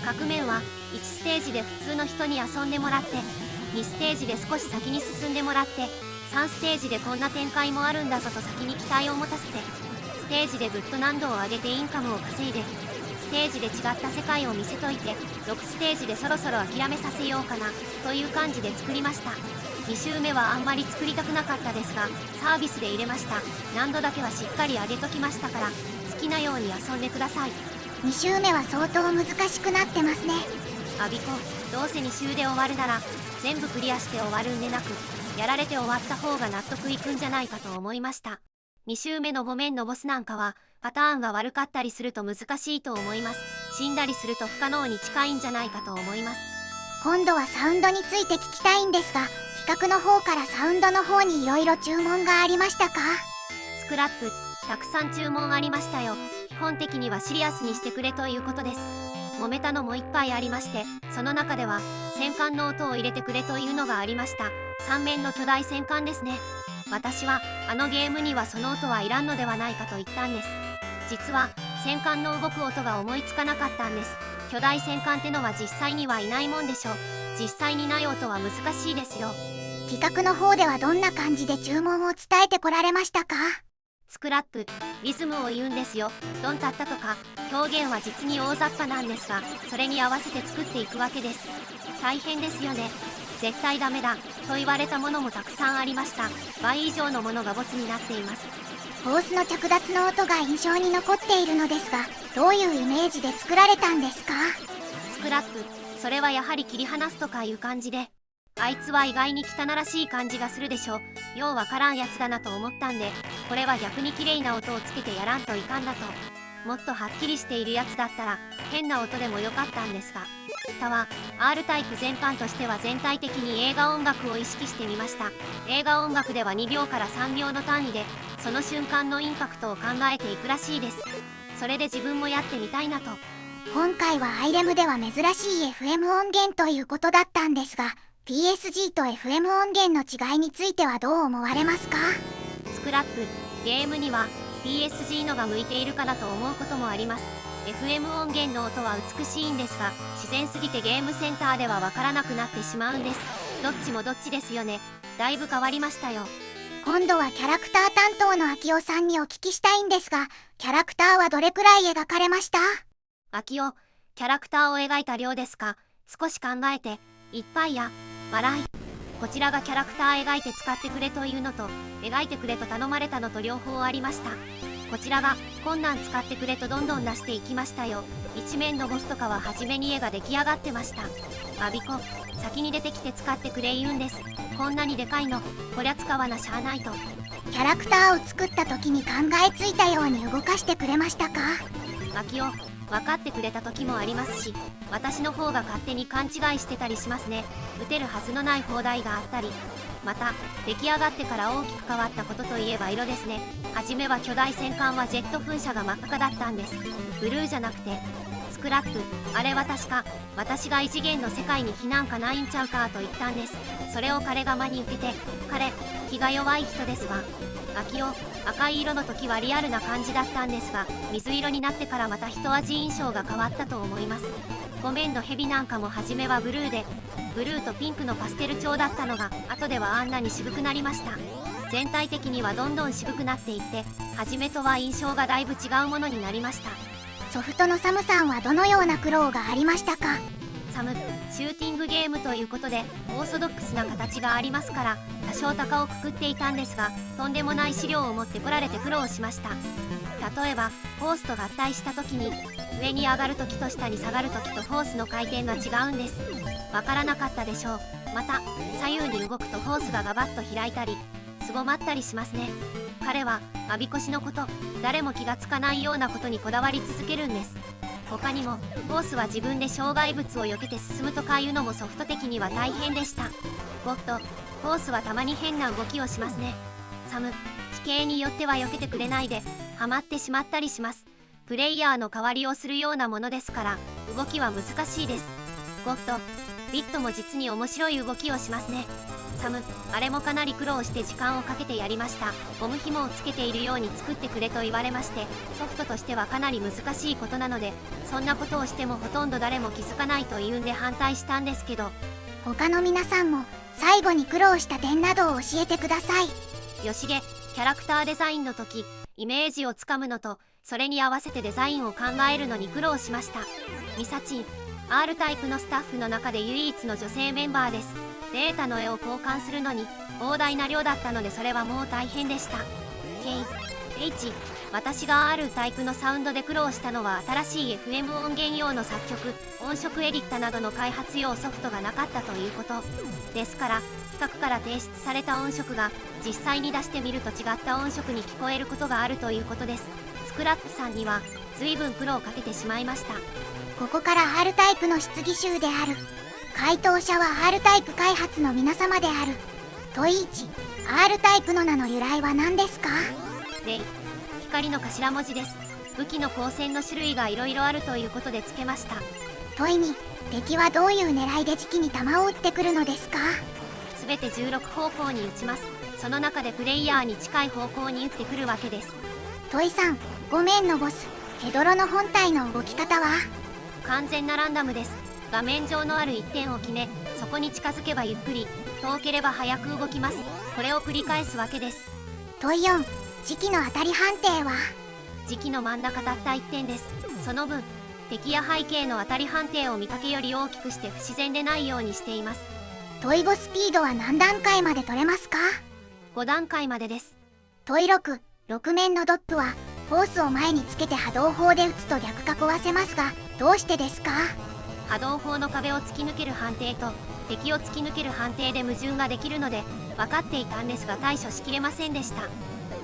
各面は1ステージで普通の人に遊んでもらって、2ステージで少し先に進んでもらって、3ステージでこんな展開もあるんだぞと先に期待を持たせて、ステージでぐっと難度を上げてインカムを稼いで、ステージで違った世界を見せといて、6ステージでそろそろ諦めさせようかなという感じで作りました。2周目はあんまり作りたくなかったですが、サービスで入れました。難度だけはしっかり上げときましたから、好きなように遊んでください。2周目は相当難しくなってますね。アビコ、どうせ2周で終わるなら全部クリアして終わるんでなく、やられて終わった方が納得いくんじゃないかと思いました。2周目の5面のボスなんかはパターンが悪かったりすると難しいと思います。死んだりすると不可能に近いんじゃないかと思います。今度はサウンドについて聞きたいんですが、企画の方からサウンドの方にいろいろ注文がありましたか？スクラップ、たくさん注文ありましたよ。基本的にはシリアスにしてくれということです。揉めたのもいっぱいありまして、その中では戦艦の音を入れてくれというのがありました。3面の巨大戦艦ですね。私はあのゲームにはその音はいらんのではないかと言ったんです。実は戦艦の動く音が思いつかなかったんです。巨大戦艦ってのは実際にはいないもんでしょう。実際にない音は難しいですよ。企画の方ではどんな感じで注文を伝えてこられましたか？スクラップ、リズムを言うんですよ。ドンタッタとか表現は実に大雑把なんですが、それに合わせて作っていくわけです。大変ですよね。絶対ダメだと言われたものもたくさんありました。倍以上のものがボツになっています。ホースの着脱の音が印象に残っているのですが、どういうイメージで作られたんですか？スクラップ、それはやはり切り離すとかいう感じで、あいつは意外に汚らしい感じがするでしょ。ようわからんやつだなと思ったんで、これは逆に綺麗な音をつけてやらんといかんだと。もっとはっきりしているやつだったら変な音でもよかったんですが、他は R タイプ全般としては全体的に映画音楽を意識してみました。映画音楽では2秒から3秒の単位でその瞬間のインパクトを考えていくらしいです。それで自分もやってみたいなと。今回はアイレムでは珍しい FM 音源ということだったんですが、PSG と FM 音源の違いについてはどう思われますか？スクラップ、ゲームには PSG のが向いているかなと思うこともあります。 FM 音源の音は美しいんですが、自然すぎてゲームセンターではわからなくなってしまうんです。どっちもどっちですよね。だいぶ変わりましたよ。今度はキャラクター担当の秋夫さんにお聞きしたいんですが、キャラクターはどれくらい描かれました？秋夫、キャラクターを描いた量ですか？少し考えて、いっぱいや笑い。こちらがキャラクター描いて使ってくれというのと、描いてくれと頼まれたのと両方ありました。こちらがこんなん使ってくれとどんどん出していきましたよ。一面のボスとかは初めに絵が出来上がってました。アビコ、先に出てきて使ってくれ言うんです。こんなにでかいの、こりゃ使わなしゃあないと。キャラクターを作った時に考えついたように動かしてくれましたか？秋夫、分かってくれた時もありますし、私の方が勝手に勘違いしてたりしますね。打てるはずのない砲台があったり、また出来上がってから大きく変わったことといえば色ですね。初めは巨大戦艦はジェット噴射が真っ赤だったんです。ブルーじゃなくてスクラップ、あれは確か私が異次元の世界に避難かないんちゃうかと言ったんです。それを彼が真に受けて、彼気が弱い人ですわ。秋夫、赤い色の時はリアルな感じだったんですが、水色になってからまた一味印象が変わったと思います。5面のヘビなんかも初めはブルーで、ブルーとピンクのパステル調だったのが後ではあんなに渋くなりました。全体的にはどんどん渋くなっていって、初めとは印象がだいぶ違うものになりました。ソフトのサムさんはどのような苦労がありましたか？サム、シューティングゲームということでオーソドックスな形がありますから多少高をくくっていたんですが、とんでもない資料を持ってこられて苦労しました。例えばホースと合体した時に上に上がる時と下に下がる時とホースの回転が違うんです。わからなかったでしょう。また左右に動くとホースがガバッと開いたりすぼまったりしますね。彼はアビコシのこと、誰も気がつかないようなことにこだわり続けるんです。他にもホースは自分で障害物を避けて進むとかいうのもソフト的には大変でした。ゴッド、ホースはたまに変な動きをしますね。サム、地形によっては避けてくれないではまってしまったりします。プレイヤーの代わりをするようなものですから動きは難しいです。ゴッド、ビットも実に面白い動きをしますね。サム、あれもかなり苦労して時間をかけてやりました。ゴム紐をつけているように作ってくれと言われまして、ソフトとしてはかなり難しいことなので、そんなことをしてもほとんど誰も気づかないというんで反対したんですけど、他の皆さんも最後に苦労した点などを教えてください。よしげ、キャラクターデザインの時イメージをつかむのとそれに合わせてデザインを考えるのに苦労しました。ミサチン、 R タイプのスタッフの中で唯一の女性メンバーです。データの絵を交換するのに膨大な量だったのでそれはもう大変でした。 K、H、私が R タイプのサウンドで苦労したのは新しい FM 音源用の作曲、音色エディッタなどの開発用ソフトがなかったということですから、企画から提出された音色が実際に出してみると違った音色に聞こえることがあるということです。スクラップさんには随分苦労をかけてしまいました。ここから R タイプの質疑集である回答者は R タイプ開発の皆様である。問1、R タイプの名の由来は何ですか？レイ、光の頭文字です。武器の光線の種類がいろいろあるということでつけました。問2、敵はどういう狙いで時期に弾を撃ってくるのですか？すべて16方向に撃ちます。その中でプレイヤーに近い方向に撃ってくるわけです。問3、5面のボスヘドロの本体の動き方は？完全なランダムです。画面上のある一点を決め、そこに近づけばゆっくり、遠ければ早く動きます。これを繰り返すわけです。問4、時期の当たり判定は？時期の真ん中たった1点です。その分、敵や背景の当たり判定を見かけより大きくして不自然でないようにしています。問5、スピードは何段階まで取れますか？5段階までです。問6、6面のドップはフォースを前につけて波動砲で撃つと逆化壊せますが、どうしてですか？波動砲の壁を突き抜ける判定と敵を突き抜ける判定で矛盾ができるので分かっていたんですが対処しきれませんでした。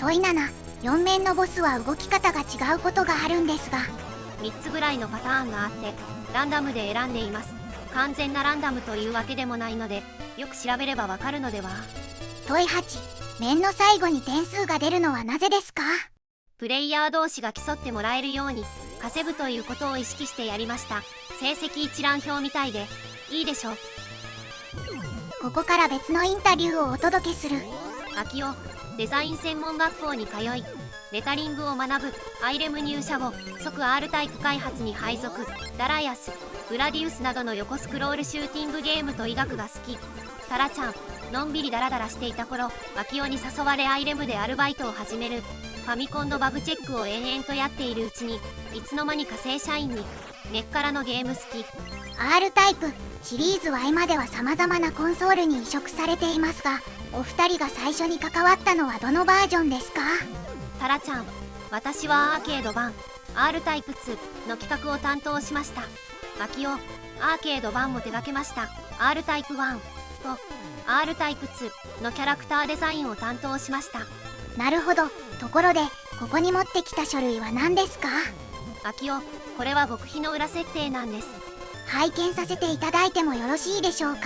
問7、4面のボスは動き方が違うことがあるんですが、3つぐらいのパターンがあってランダムで選んでいます。完全なランダムというわけでもないのでよく調べればわかるのでは。問8、面の最後に点数が出るのはなぜですか？プレイヤー同士が競ってもらえるように稼ぐということを意識してやりました。成績一覧表みたいでいいでしょう。ここから別のインタビューをお届けする。秋代、デザイン専門学校に通いレタリングを学ぶ。アイレム入社後即 R タイプ開発に配属。ダライアス、グラディウスなどの横スクロールシューティングゲームと医学が好き。タラちゃん、のんびりダラダラしていた頃秋代に誘われアイレムでアルバイトを始める。ファミコンのバグチェックを延々とやっているうちにいつの間にか正社員に。根っからのゲーム好き。 R タイプシリーズ Y までは様々なコンソールに移植されていますが、お二人が最初に関わったのはどのバージョンですか？タラちゃん、私はアーケード版 R タイプ2の企画を担当しました。秋代、アーケード版も手掛けました R タイプ1と R タイプ2のキャラクターデザインを担当しました。なるほど。ところでここに持ってきた書類は何ですか？秋代、これは極秘の裏設定なんです。拝見させていただいてもよろしいでしょうか？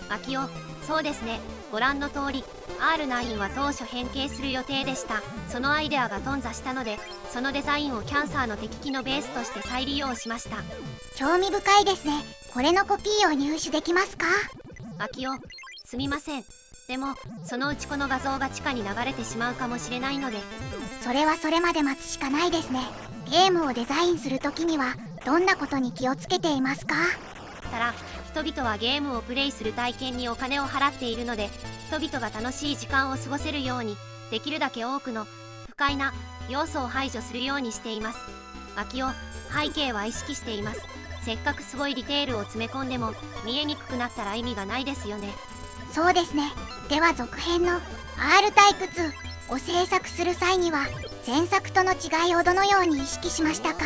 秋代、そうですね。ご覧の通り R9 は当初変形する予定でした。そのアイデアが頓挫したのでそのデザインをキャンサーの敵機のベースとして再利用しました。興味深いですね。これのコピーを入手できますか？秋代、すみません。でもそのうちこの画像が地下に流れてしまうかもしれないので。それはそれまで待つしかないですね。ゲームをデザインするときにはどんなことに気をつけていますか？たら、人々はゲームをプレイする体験にお金を払っているので人々が楽しい時間を過ごせるようにできるだけ多くの不快な要素を排除するようにしています。秋代、背景は意識しています。せっかくすごいディテールを詰め込んでも見えにくくなったら意味がないですよね。そうですね。では続編の R タイプ2を制作する際には前作との違いをどのように意識しましたか？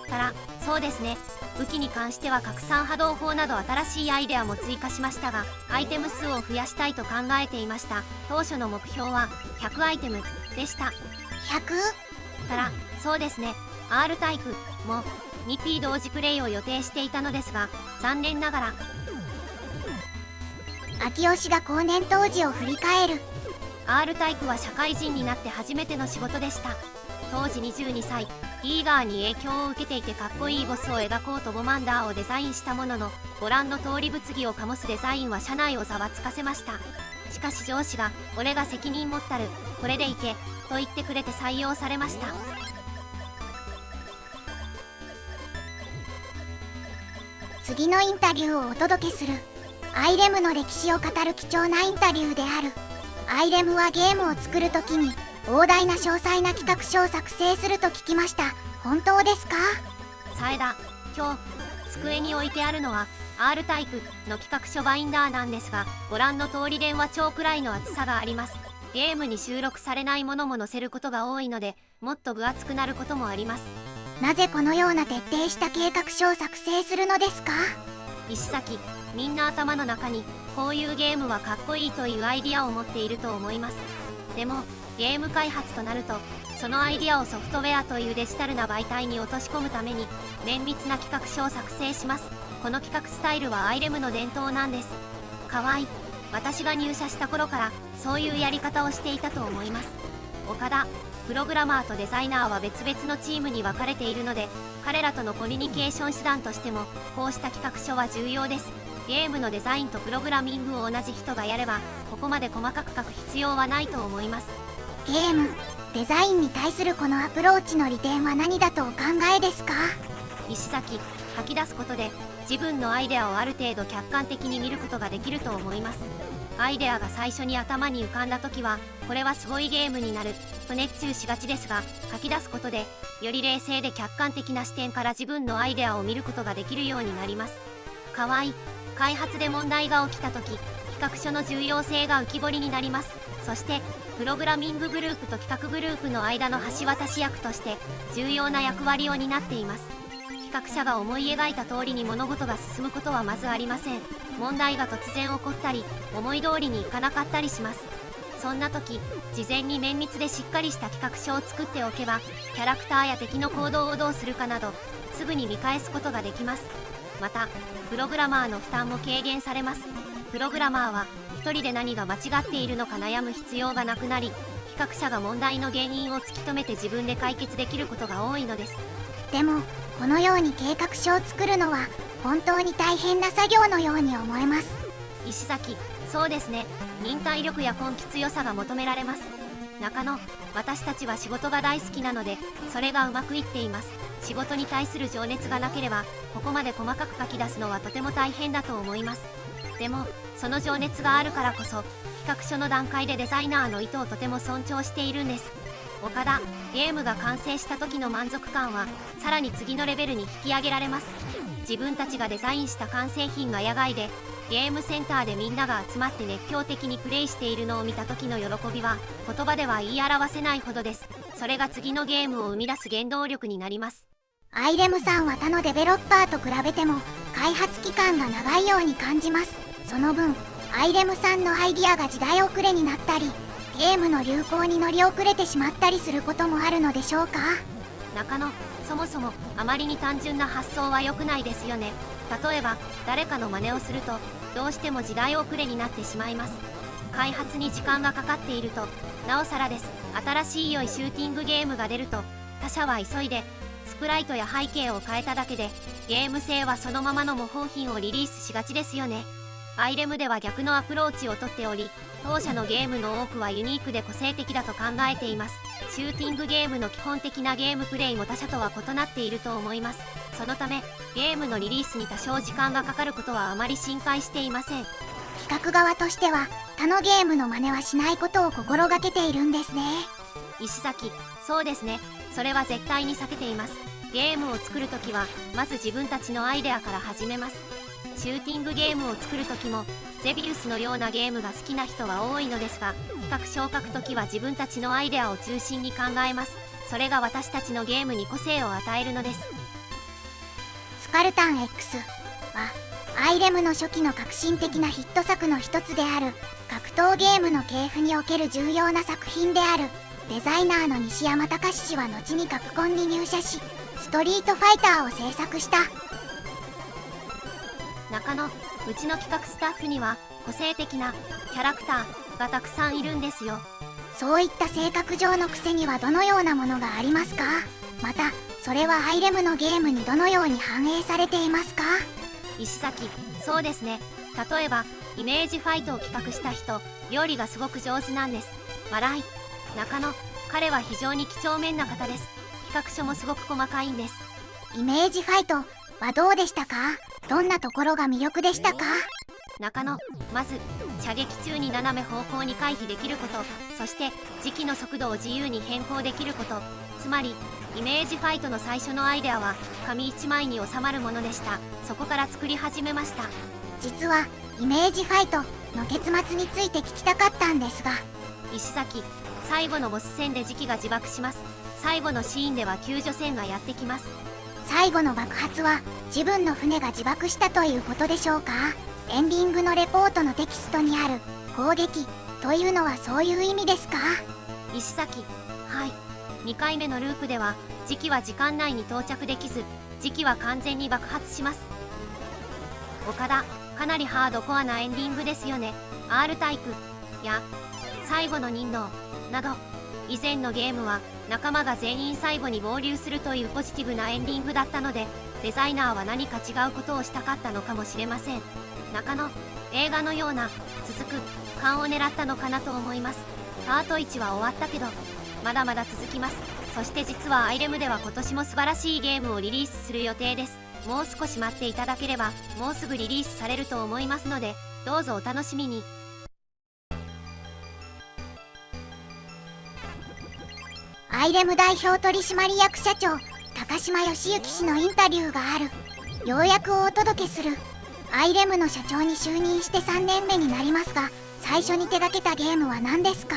たら、そうですね。武器に関しては拡散波動砲など新しいアイデアも追加しましたがアイテム数を増やしたいと考えていました。当初の目標は100アイテムでした。 100？ たら、そうですね。 R タイプも 2P 同時プレイを予定していたのですが残念ながら。秋吉が後年当時を振り返る。 R タイプは社会人になって初めての仕事でした。当時22歳、イーガーに影響を受けていてかっこいいボスを描こうとボマンダーをデザインしたもののご覧の通り物議を醸すデザインは社内をざわつかせました。しかし上司が「俺が責任持ったる、これでいけ」と言ってくれて採用されました。次のインタビューをお届けする。アイレムの歴史を語る貴重なインタビューである。アイレムはゲームを作るときに膨大な詳細な企画書を作成すると聞きました。本当ですか？さえだ、今日机に置いてあるのは R タイプの企画書バインダーなんですがご覧の通り電話帳くらいの厚さがあります。ゲームに収録されないものも載せることが多いのでもっと分厚くなることもあります。なぜこのような徹底した計画書を作成するのですか？石崎、みんな頭の中にこういうゲームはかっこいいというアイディアを持っていると思います。でもゲーム開発となるとそのアイディアをソフトウェアというデジタルな媒体に落とし込むために綿密な企画書を作成します。この企画スタイルはアイレムの伝統なんです。河合、私が入社した頃からそういうやり方をしていたと思います。岡田、プログラマーとデザイナーは別々のチームに分かれているので、彼らとのコミュニケーション手段としてもこうした企画書は重要です。ゲームのデザインとプログラミングを同じ人がやればここまで細かく書く必要はないと思います。ゲームデザインに対するこのアプローチの利点は何だとお考えですか？石崎、書き出すことで自分のアイデアをある程度客観的に見ることができると思います。アイデアが最初に頭に浮かんだ時はこれはすごいゲームになると熱中しがちですが、書き出すことでより冷静で客観的な視点から自分のアイデアを見ることができるようになります。河合、開発で問題が起きた時、企画書の重要性が浮き彫りになります。そしてプログラミンググループと企画グループの間の橋渡し役として重要な役割を担っています。企画者が思い描いた通りに物事が進むことはまずありません。問題が突然起こったり思い通りにいかなかったりします。そんな時、事前に綿密でしっかりした企画書を作っておけばキャラクターや敵の行動をどうするかなどすぐに見返すことができます。またプログラマーの負担も軽減されます。プログラマーは一人で何が間違っているのか悩む必要がなくなり、企画者が問題の原因を突き止めて自分で解決できることが多いのです。でもこのように計画書を作るのは本当に大変な作業のように思えます。石崎、そうですね。忍耐力や根気強さが求められます。中野、私たちは仕事が大好きなのでそれがうまくいっています。仕事に対する情熱がなければここまで細かく書き出すのはとても大変だと思います。でもその情熱があるからこそ企画書の段階でデザイナーの意図をとても尊重しているんです。岡田、ゲームが完成した時の満足感はさらに次のレベルに引き上げられます。自分たちがデザインした完成品が野外でゲームセンターでみんなが集まって熱狂的にプレイしているのを見た時の喜びは言葉では言い表せないほどです。それが次のゲームを生み出す原動力になります。アイレムさんは他のデベロッパーと比べても開発期間が長いように感じます。その分アイレムさんのアイディアが時代遅れになったりゲームの流行に乗り遅れてしまったりすることもあるのでしょうか？中野、そもそもあまりに単純な発想は良くないですよね。例えば誰かの真似をするとどうしても時代遅れになってしまいます。開発に時間がかかっているとなおさらです。新しい良いシューティングゲームが出ると他社は急いでスプライトや背景を変えただけでゲーム性はそのままの模倣品をリリースしがちですよね。アイレムでは逆のアプローチをとっており、当社のゲームの多くはユニークで個性的だと考えています。シューティングゲームの基本的なゲームプレイも他社とは異なっていると思います。そのためゲームのリリースに多少時間がかかることはあまり心配していません。企画側としては他のゲームの真似はしないことを心がけているんですね。石崎、そうですね。それは絶対に避けています。ゲームを作るときはまず自分たちのアイデアから始めます。シューティングゲームを作るときもゼビウスのようなゲームが好きな人は多いのですが、企画書を書くときは自分たちのアイデアを中心に考えます。それが私たちのゲームに個性を与えるのです。スカルタン X はアイレムの初期の革新的なヒット作の一つである格闘ゲームの系譜における重要な作品である。デザイナーの西山隆氏は後にカプコンに入社しストリートファイターを制作した。中野、うちの企画スタッフには個性的なキャラクターがたくさんいるんですよ。そういった性格上の癖にはどのようなものがありますか？またそれはアイレムのゲームにどのように反映されていますか？石崎、そうですね。例えばイメージファイトを企画した人、料理がすごく上手なんです。笑い。中野、彼は非常に几帳面な方です。企画書もすごく細かいんです。イメージファイトはどうでしたか？どんなところが魅力でしたか？中野、まず射撃中に斜め方向に回避できること、そして時期の速度を自由に変更できること。つまりイメージファイトの最初のアイデアは紙1枚に収まるものでした。そこから作り始めました。実はイメージファイトの結末について聞きたかったんですが。石崎、最後のボス戦で時期が自爆します。最後のシーンでは救助船がやってきます。最後の爆発は自分の船が自爆したということでしょうか？エンディングのレポートのテキストにある攻撃というのはそういう意味ですか？石崎、はい。2回目のループでは時期は時間内に到着できず、時期は完全に爆発します。岡田、かなりハードコアなエンディングですよね。R タイプや最後の人狼など、以前のゲームは仲間が全員最後に合流するというポジティブなエンディングだったので、デザイナーは何か違うことをしたかったのかもしれません。中野、映画のような続く感を狙ったのかなと思います。パート1は終わったけどまだまだ続きます。そして実はアイレムでは今年も素晴らしいゲームをリリースする予定です。もう少し待っていただければもうすぐリリースされると思いますので、どうぞお楽しみに。アイレム代表取締役社長高島義行氏のインタビューがある。ようやくお届けする。アイレムの社長に就任して3年目になりますが、最初に手掛けたゲームは何ですか？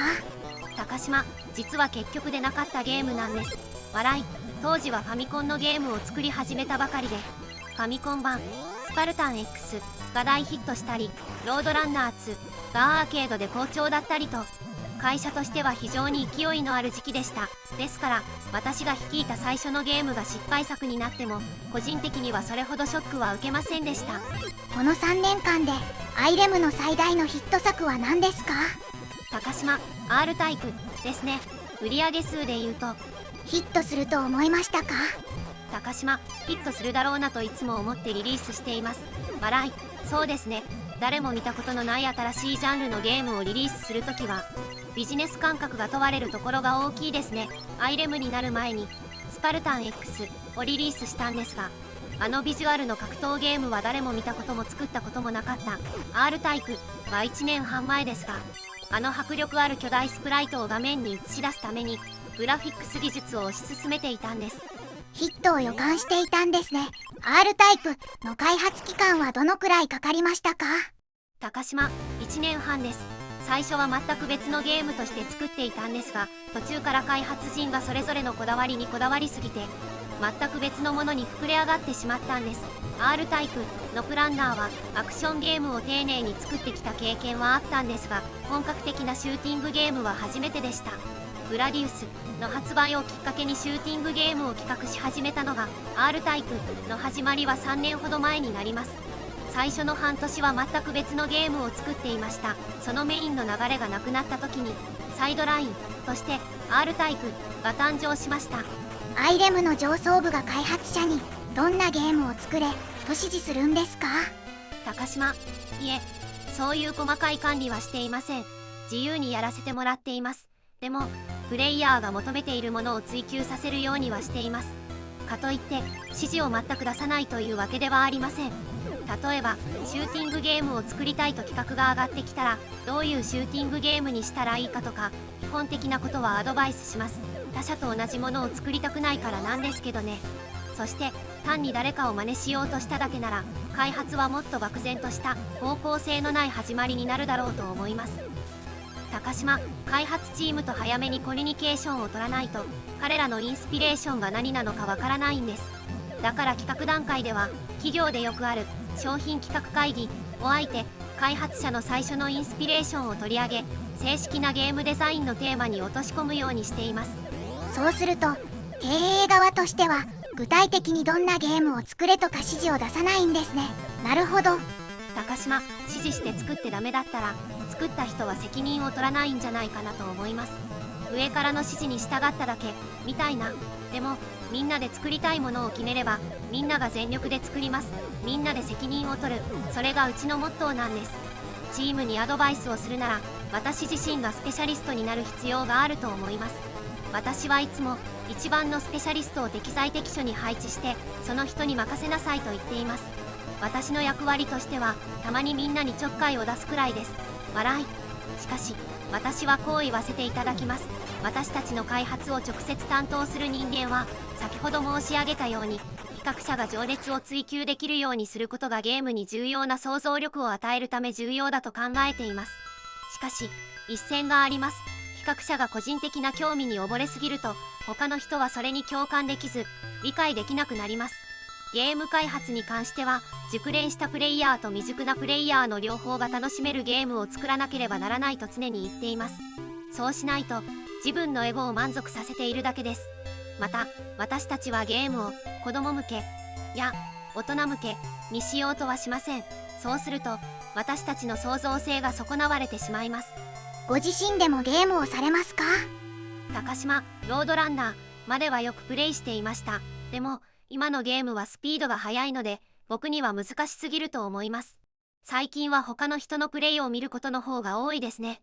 高島、実は結局出なかったゲームなんです。笑い。当時はファミコンのゲームを作り始めたばかりで、ファミコン版スパルタン X が大ヒットしたり、ロードランナー2がアーケードで好調だったりと、会社としては非常に勢いのある時期でした。ですから私が率いた最初のゲームが失敗作になっても、個人的にはそれほどショックは受けませんでした。この3年間でアイレムの最大のヒット作は何ですか？高島、 R タイプですね。売上数で言うとヒットすると思いましたか？高島、ヒットするだろうなといつも思ってリリースしています。笑い。そうですね。誰も見たことのない新しいジャンルのゲームをリリースするときはビジネス感覚が問われるところが大きいですね。アイレムになる前にスパルタン X をリリースしたんですが、あのビジュアルの格闘ゲームは誰も見たことも作ったこともなかった R タイプは1年半前ですが、あの迫力ある巨大スプライトを画面に映し出すためにグラフィックス技術を推し進めていたんです。ヒットを予感していたんですね。R タイプの開発期間はどのくらいかかりましたか？高島、1年半です。最初は全く別のゲームとして作っていたんですが、途中から開発陣がそれぞれのこだわりにこだわりすぎて全く別のものに膨れ上がってしまったんです。 R タイプのプランナーはアクションゲームを丁寧に作ってきた経験はあったんですが、本格的なシューティングゲームは初めてでした。グラディウスの発売をきっかけにシューティングゲームを企画し始めたのが R タイプの始まりは3年ほど前になります。最初の半年は全く別のゲームを作っていました。そのメインの流れがなくなった時にサイドラインとして R タイプが誕生しました。アイレムの上層部が開発者にどんなゲームを作れと指示するんですか？高島、いえ、そういう細かい管理はしていません。自由にやらせてもらっています。でもプレイヤーが求めているものを追求させるようにはしています。かといって指示を全く出さないというわけではありません。例えばシューティングゲームを作りたいと企画が上がってきたら、どういうシューティングゲームにしたらいいかとか基本的なことはアドバイスします。他社と同じものを作りたくないからなんですけどね。そして単に誰かを真似しようとしただけなら、開発はもっと漠然とした方向性のない始まりになるだろうと思います。高島、開発チームと早めにコミュニケーションを取らないと彼らのインスピレーションが何なのかわからないんです。だから企画段階では企業でよくある商品企画会議を相手、開発者の最初のインスピレーションを取り上げ、正式なゲームデザインのテーマに落とし込むようにしています。そうすると経営側としては具体的にどんなゲームを作れとか指示を出さないんですね。なるほど。高島、指示して作ってダメだったら作った人は責任を取らないんじゃないかなと思います。上からの指示に従っただけみたいな。でもみんなで作りたいものを決めればみんなが全力で作ります。みんなで責任を取る、それがうちのモットーなんです。チームにアドバイスをするなら私自身がスペシャリストになる必要があると思います。私はいつも一番のスペシャリストを適材適所に配置してその人に任せなさいと言っています。私の役割としてはたまにみんなにちょっかいを出すくらいです。笑い。しかし私はこう言わせていただきます。私たちの開発を直接担当する人間は先ほど申し上げたように企画者が情熱を追求できるようにすることがゲームに重要な想像力を与えるため重要だと考えています。しかし一線があります。企画者が個人的な興味に溺れすぎると他の人はそれに共感できず理解できなくなります。ゲーム開発に関しては熟練したプレイヤーと未熟なプレイヤーの両方が楽しめるゲームを作らなければならないと常に言っています。そうしないと自分のエゴを満足させているだけです。また私たちはゲームを子供向けや大人向けにしようとはしません。そうすると私たちの創造性が損なわれてしまいます。ご自身でもゲームをされますか？高島ロードランナーまではよくプレイしていました。でも今のゲームはスピードが速いので僕には難しすぎると思います。最近は他の人のプレイを見ることの方が多いですね。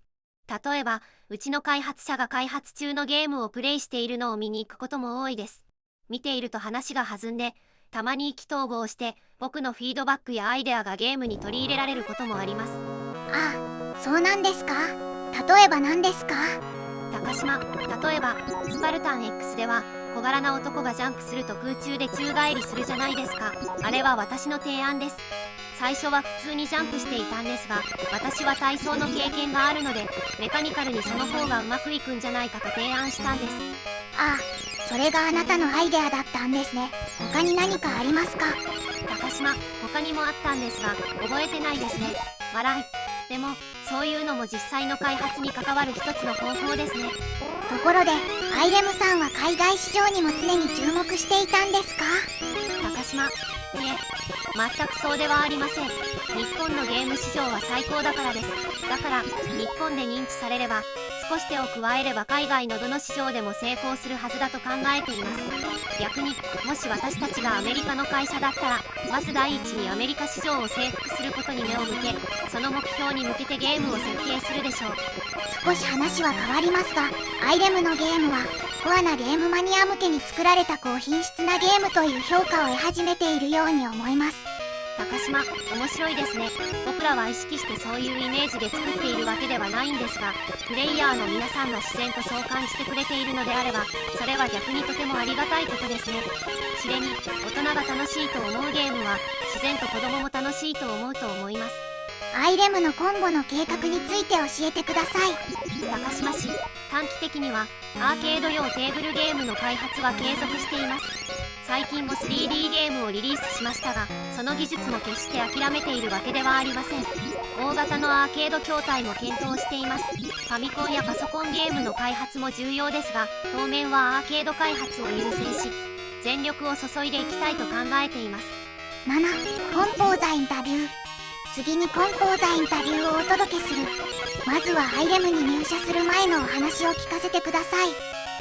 例えばうちの開発者が開発中のゲームをプレイしているのを見に行くことも多いです。見ていると話が弾んで、たまに意気投合して僕のフィードバックやアイデアがゲームに取り入れられることもあります。あ、そうなんですか。例えば何ですか？高島、例えばスパルタン X では小柄な男がジャンプすると空中で宙返りするじゃないですか。あれは私の提案です。最初は普通にジャンプしていたんですが、私は体操の経験があるのでメカニカルにその方がうまくいくんじゃないかと提案したんです。あ、それがあなたのアイデアだったんですね。他に何かありますか？高島、他にもあったんですが覚えてないですね。笑い。でもそういうのも実際の開発に関わる一つの方法ですね。ところでアイレムさんは海外市場にも常に注目していたんですか？高島、いえ、全くそうではありません。日本のゲーム市場は最高だからです。だから日本で認知されれば少し手を加えれば海外のどの市場でも成功するはずだと考えています。逆にもし私たちがアメリカの会社だったらまず第一にアメリカ市場を征服することに目を向け、その目標に向けてゲームを設計するでしょう。少し話は変わりますが、アイレムのゲームはコアなゲームマニア向けに作られた高品質なゲームという評価を得始めているように思います。高島、面白いですね。僕らは意識してそういうイメージで作っているわけではないんですが、プレイヤーの皆さんが自然とそう感じてくれているのであれば、それは逆にとてもありがたいことですね。それに大人が楽しいと思うゲームは自然と子供も楽しいと思うと思います。アイレムの今後の計画について教えてください。高島市、短期的にはアーケード用テーブルゲームの開発は継続しています。最近も 3D ゲームをリリースしましたが、その技術も決して諦めているわけではありません。大型のアーケード筐体も検討しています。ファミコンやパソコンゲームの開発も重要ですが、当面はアーケード開発を優先し全力を注いでいきたいと考えています。7、コンポーザインタビュー。次にコンポーザインタビューをお届けする。まずはアイレムに入社する前のお話を聞かせてください。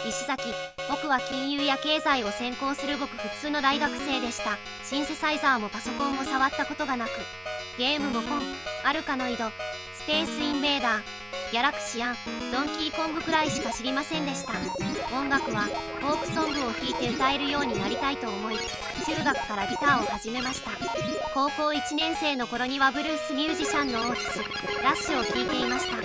石崎、僕は金融や経済を専攻するごく普通の大学生でした。シンセサイザーもパソコンも触ったことがなく、ゲームもポン、アルカノイド、スペースインベーダー、ギャラクシアン、ドンキーコングくらいしか知りませんでした。音楽はフォークソングを弾いて歌えるようになりたいと思い、中学からギターを始めました。高校1年生の頃にはブルースミュージシャンのオーティス、ラッシュを聴いていました。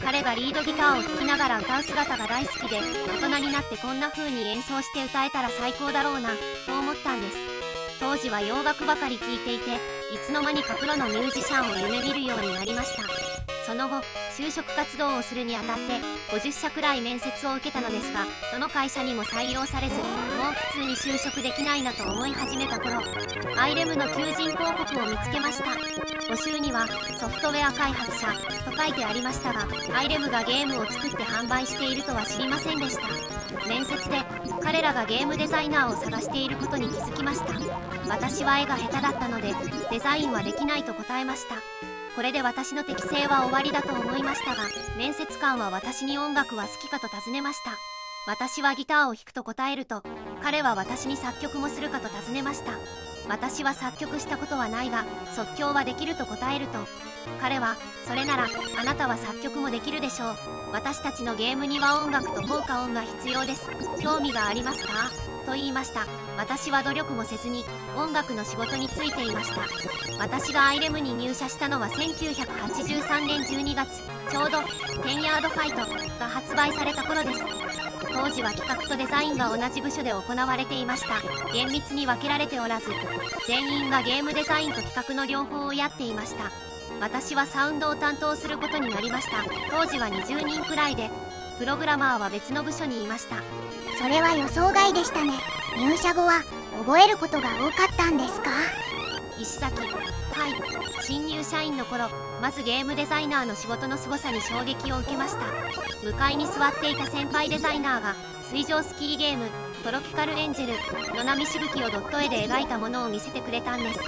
彼がリードギターを弾きながら歌う姿が大好きで、大人になってこんな風に演奏して歌えたら最高だろうなと思ったんです。当時は洋楽ばかり聴いていて、いつの間にかプロのミュージシャンを夢見るようになりました。その後就職活動をするにあたって50社くらい面接を受けたのですが、どの会社にも採用されず、もう普通に就職できないなと思い始めた頃、アイレムの求人広告を見つけました。募集にはソフトウェア開発者と書いてありましたが、アイレムがゲームを作って販売しているとは知りませんでした。面接で彼らがゲームデザイナーを探していることに気づきました。私は絵が下手だったのでデザインはできないと答えました。これで私の適性は終わりだと思いましたが、面接官は私に音楽は好きかと尋ねました。私はギターを弾くと答えると、彼は私に作曲もするかと尋ねました。私は作曲したことはないが即興はできると答えると、彼はそれならあなたは作曲もできるでしょう。私たちのゲームには音楽と効果音が必要です。興味がありますかと言いました。私は努力もせずに音楽の仕事に就いていました。私がアイレムに入社したのは1983年12月、ちょうど10ヤードファイトが発売された頃です。当時は企画とデザインが同じ部署で行われていました。厳密に分けられておらず、全員がゲームデザインと企画の両方をやっていました。私はサウンドを担当することになりました。当時は20人くらいで、プログラマーは別の部署にいました。それは予想外でしたね。入社後は覚えることが多かったんですか？石崎、はい。新入社員の頃、まずゲームデザイナーの仕事の凄さに衝撃を受けました。向かいに座っていた先輩デザイナーが水上スキーゲームトロピカルエンジェルの波しぶきをドット絵で描いたものを見せてくれたんです。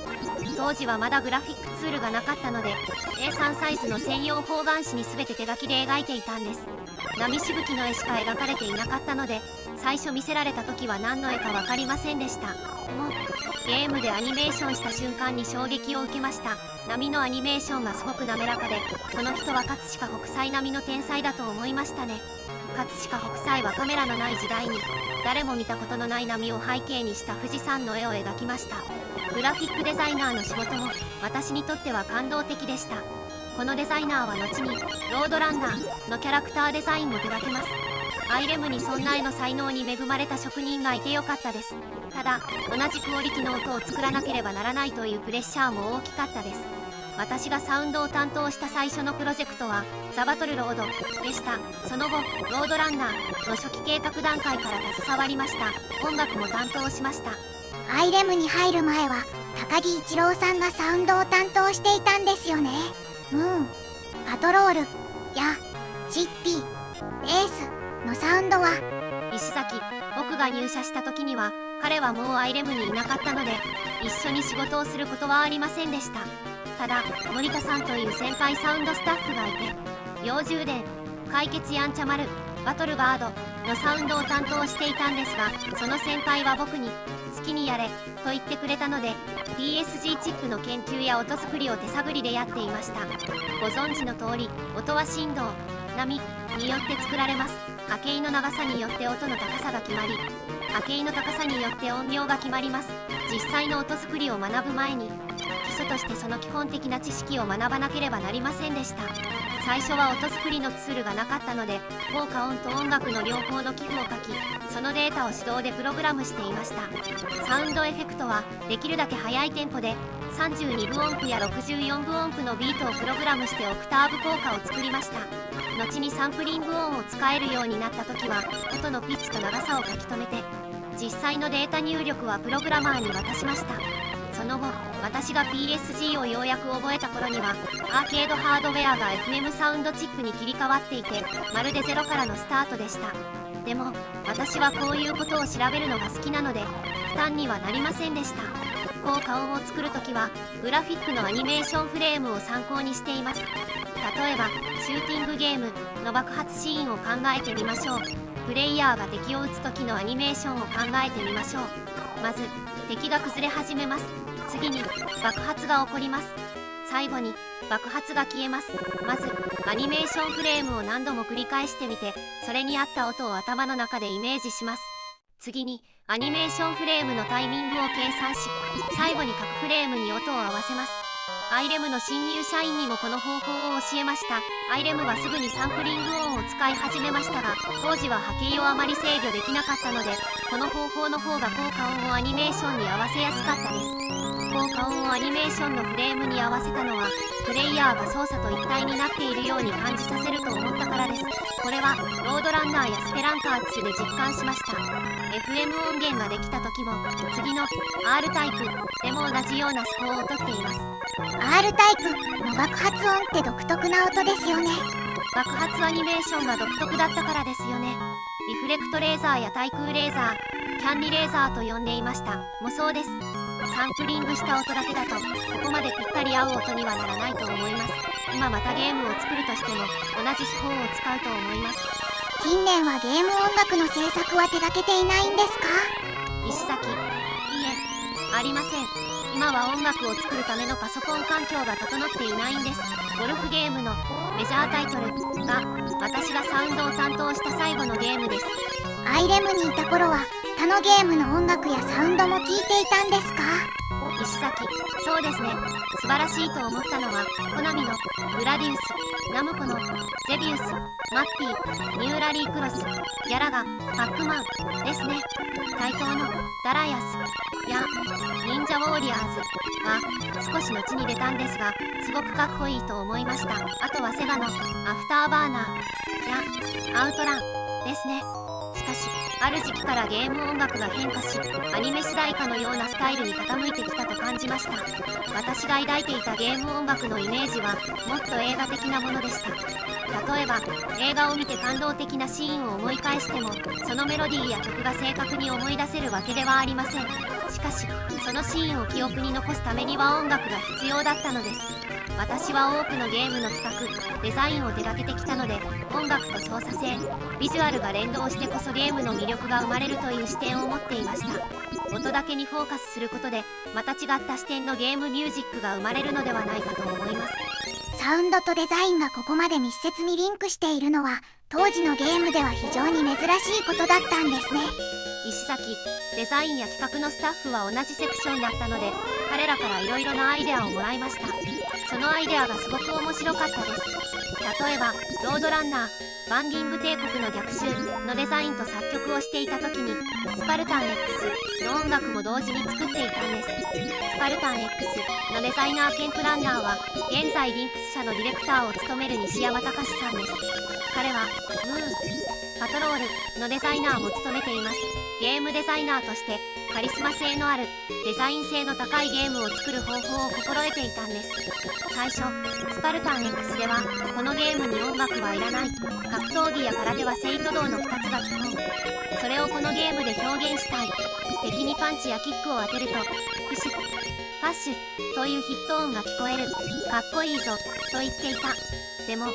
当時はまだグラフィックツールがなかったので A3 サイズの専用方眼紙に全て手書きで描いていたんです。波しぶきの絵しか描かれていなかったので、最初見せられた時は何の絵か分かりませんでした。もうゲームでアニメーションした瞬間に衝撃を受けました。波のアニメーションがすごく滑らかで、この人は葛飾北斎並みの天才だと思いましたね。葛飾北斎はカメラのない時代に誰も見たことのない波を背景にした富士山の絵を描きました。グラフィックデザイナーの仕事も私にとっては感動的でした。このデザイナーは後にロードランナーのキャラクターデザインも手掛けます。アイレムにそんな絵の才能に恵まれた職人がいてよかったです。ただ同じクオリティの音を作らなければならないというプレッシャーも大きかったです。私がサウンドを担当した最初のプロジェクトはザ・バトル・ロードでした。その後ロードランナーの初期計画段階から携わりました。音楽も担当しました。アイレムに入る前は高木一郎さんがサウンドを担当していたんですよね。ムーン、パトロールやチッピー、エースのサウンドは石崎、僕が入社した時には彼はもうアイレムにいなかったので一緒に仕事をすることはありませんでした。ただ森田さんという先輩サウンドスタッフがいて、幼充電、解決やんちゃ丸、バトルバードのサウンドを担当していたんですが、その先輩は僕に好きにやれと言ってくれたので PSG チップの研究や音作りを手探りでやっていました。ご存知の通り音は振動、波によって作られます。波形の長さによって音の高さが決まり、波形の高さによって音量が決まります。実際の音作りを学ぶ前に基礎としてその基本的な知識を学ばなければなりませんでした。最初は音作りのツールがなかったので効果音と音楽の両方の寄付を書き、そのデータを手動でプログラムしていました。サウンドエフェクトはできるだけ速いテンポで32分音符や64分音符のビートをプログラムしてオクターブ効果を作りました。後にサンプリング音を使えるようになった時は音のピッチと長さを書き留めて実際のデータ入力はプログラマーに渡しました。その後私が PSG をようやく覚えた頃にはアーケードハードウェアが FM サウンドチップに切り替わっていて、まるでゼロからのスタートでした。でも私はこういうことを調べるのが好きなので負担にはなりませんでした。効果音を作るときはグラフィックのアニメーションフレームを参考にしています。例えばシューティングゲームの爆発シーンを考えてみましょう。プレイヤーが敵を撃つ時のアニメーションを考えてみましょう。まず敵が崩れ始めます。次に爆発が起こります。最後に爆発が消えます。まずアニメーションフレームを何度も繰り返してみて、それに合った音を頭の中でイメージします。次にアニメーションフレームのタイミングを計算し、最後に各フレームに音を合わせます。アイレムの新入社員にもこの方法を教えました。アイレムはすぐにサンプリング音を使い始めましたが、当時は波形をあまり制御できなかったので、この方法の方が効果音をアニメーションに合わせやすかったです。効果音をアニメーションのフレームに合わせたのは、プレイヤーが操作と一体になっているように感じさせると思ったからです。これはロードランナーやスペランカー2で実感しました。FM 音源ができた時も次の R タイプでも同じような手法をとっています。 R タイプの爆発音って独特な音ですよね。爆発アニメーションが独特だったからですよね。リフレクトレーザーや対空レーザー、キャンディレーザーと呼んでいました。もそうです。サンプリングした音だけだとここまでぴったり合う音にはならないと思います。今またゲームを作るとしても同じ手法を使うと思います。近年はゲーム音楽の制作は手掛けていないんですか？石崎、いえ、ありません。今は音楽を作るためのパソコン環境が整っていないんです。ゴルフゲームのメジャータイトルが私がサウンドを担当した最後のゲームです。アイレムにいた頃は他のゲームの音楽やサウンドも聴いていたんですか？石崎、そうですね。素晴らしいと思ったのはコナミのグラディウス、ナムコのゼビウス、マッピー、ニューラリークロス、ギャラガ、パックマンですね。対等のダライアスや忍者ウォーリアーズは少し後に出たんですがすごくかっこいいと思いました。あとはセガのアフターバーナーやアウトランですね。しかしある時期からゲーム音楽が変化し、アニメ主題歌のようなスタイルに傾いてきたと感じました。私が抱いていたゲーム音楽のイメージはもっと映画的なものでした。例えば映画を見て感動的なシーンを思い返しても、そのメロディーや曲が正確に思い出せるわけではありません。しかしそのシーンを記憶に残すためには音楽が必要だったのです。私は多くのゲームの企画・デザインを手掛けてきたので、音楽と操作性、ビジュアルが連動してこそゲームの魅力が生まれるという視点を持っていました。音だけにフォーカスすることで、また違った視点のゲームミュージックが生まれるのではないかと思います。サウンドとデザインがここまで密接にリンクしているのは、当時のゲームでは非常に珍しいことだったんですね。石崎、デザインや企画のスタッフは同じセクションだったので、彼らからいろいろなアイデアをもらいました。そのアイデアがすごく面白かったです。例えばロードランナー、バンディング帝国の逆襲のデザインと作曲をしていた時に、スパルタン X の音楽も同時に作っていたんです。スパルタン X のデザイナー兼プランナーは、現在リンクス社のディレクターを務める西山隆さんです。彼はムーン、パトロールのデザイナーも務めています。ゲームデザイナーとしてカリスマ性のある、デザイン性の高いゲームを作る方法を心得ていたんです。最初スパルタン X ではこのゲームに音楽はいらない、格闘技や空手は聖斗道の2つが基本、それをこのゲームで表現したい、敵にパンチやキックを当てるとフィシュパッシュというヒット音が聞こえる、かっこいいぞと言っていた。でも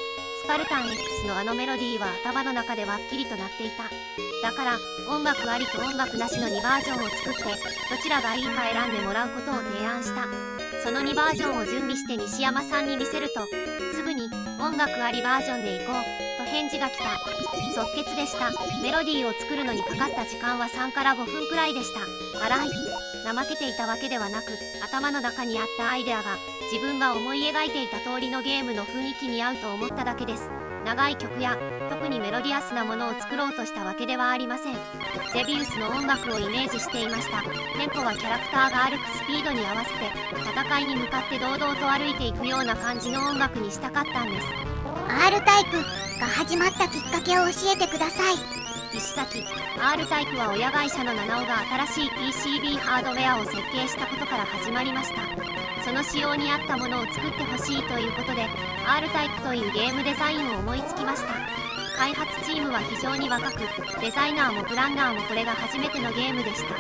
スパルタン X のあのメロディーは頭の中ではっきりと鳴っていた。だから音楽ありと音楽なしの2バージョンを作って、どちらがいいか選んでもらうことを提案した。その2バージョンを準備して西山さんに見せると、すぐに音楽ありバージョンでいこうと返事が来た。即決でした。メロディーを作るのにかかった時間は3から5分くらいでした。荒い、怠けていたわけではなく、頭の中にあったアイデアが自分が思い描いていた通りのゲームの雰囲気に合うと思っただけです。長い曲や特にメロディアスなものを作ろうとしたわけではありません。ゼビウスの音楽をイメージしていました。テンポはキャラクターが歩くスピードに合わせて、戦いに向かって堂々と歩いていくような感じの音楽にしたかったんです。 R タイプが始まったきっかけを教えてください。石崎、 R タイプは親会社の七尾が新しい PCB ハードウェアを設計したことから始まりました。その仕様に合ったものを作ってほしいということで R タイプというゲームデザインを思いつきました。開発チームは非常に若く、デザイナーもプランナーもこれが初めてのゲームでした。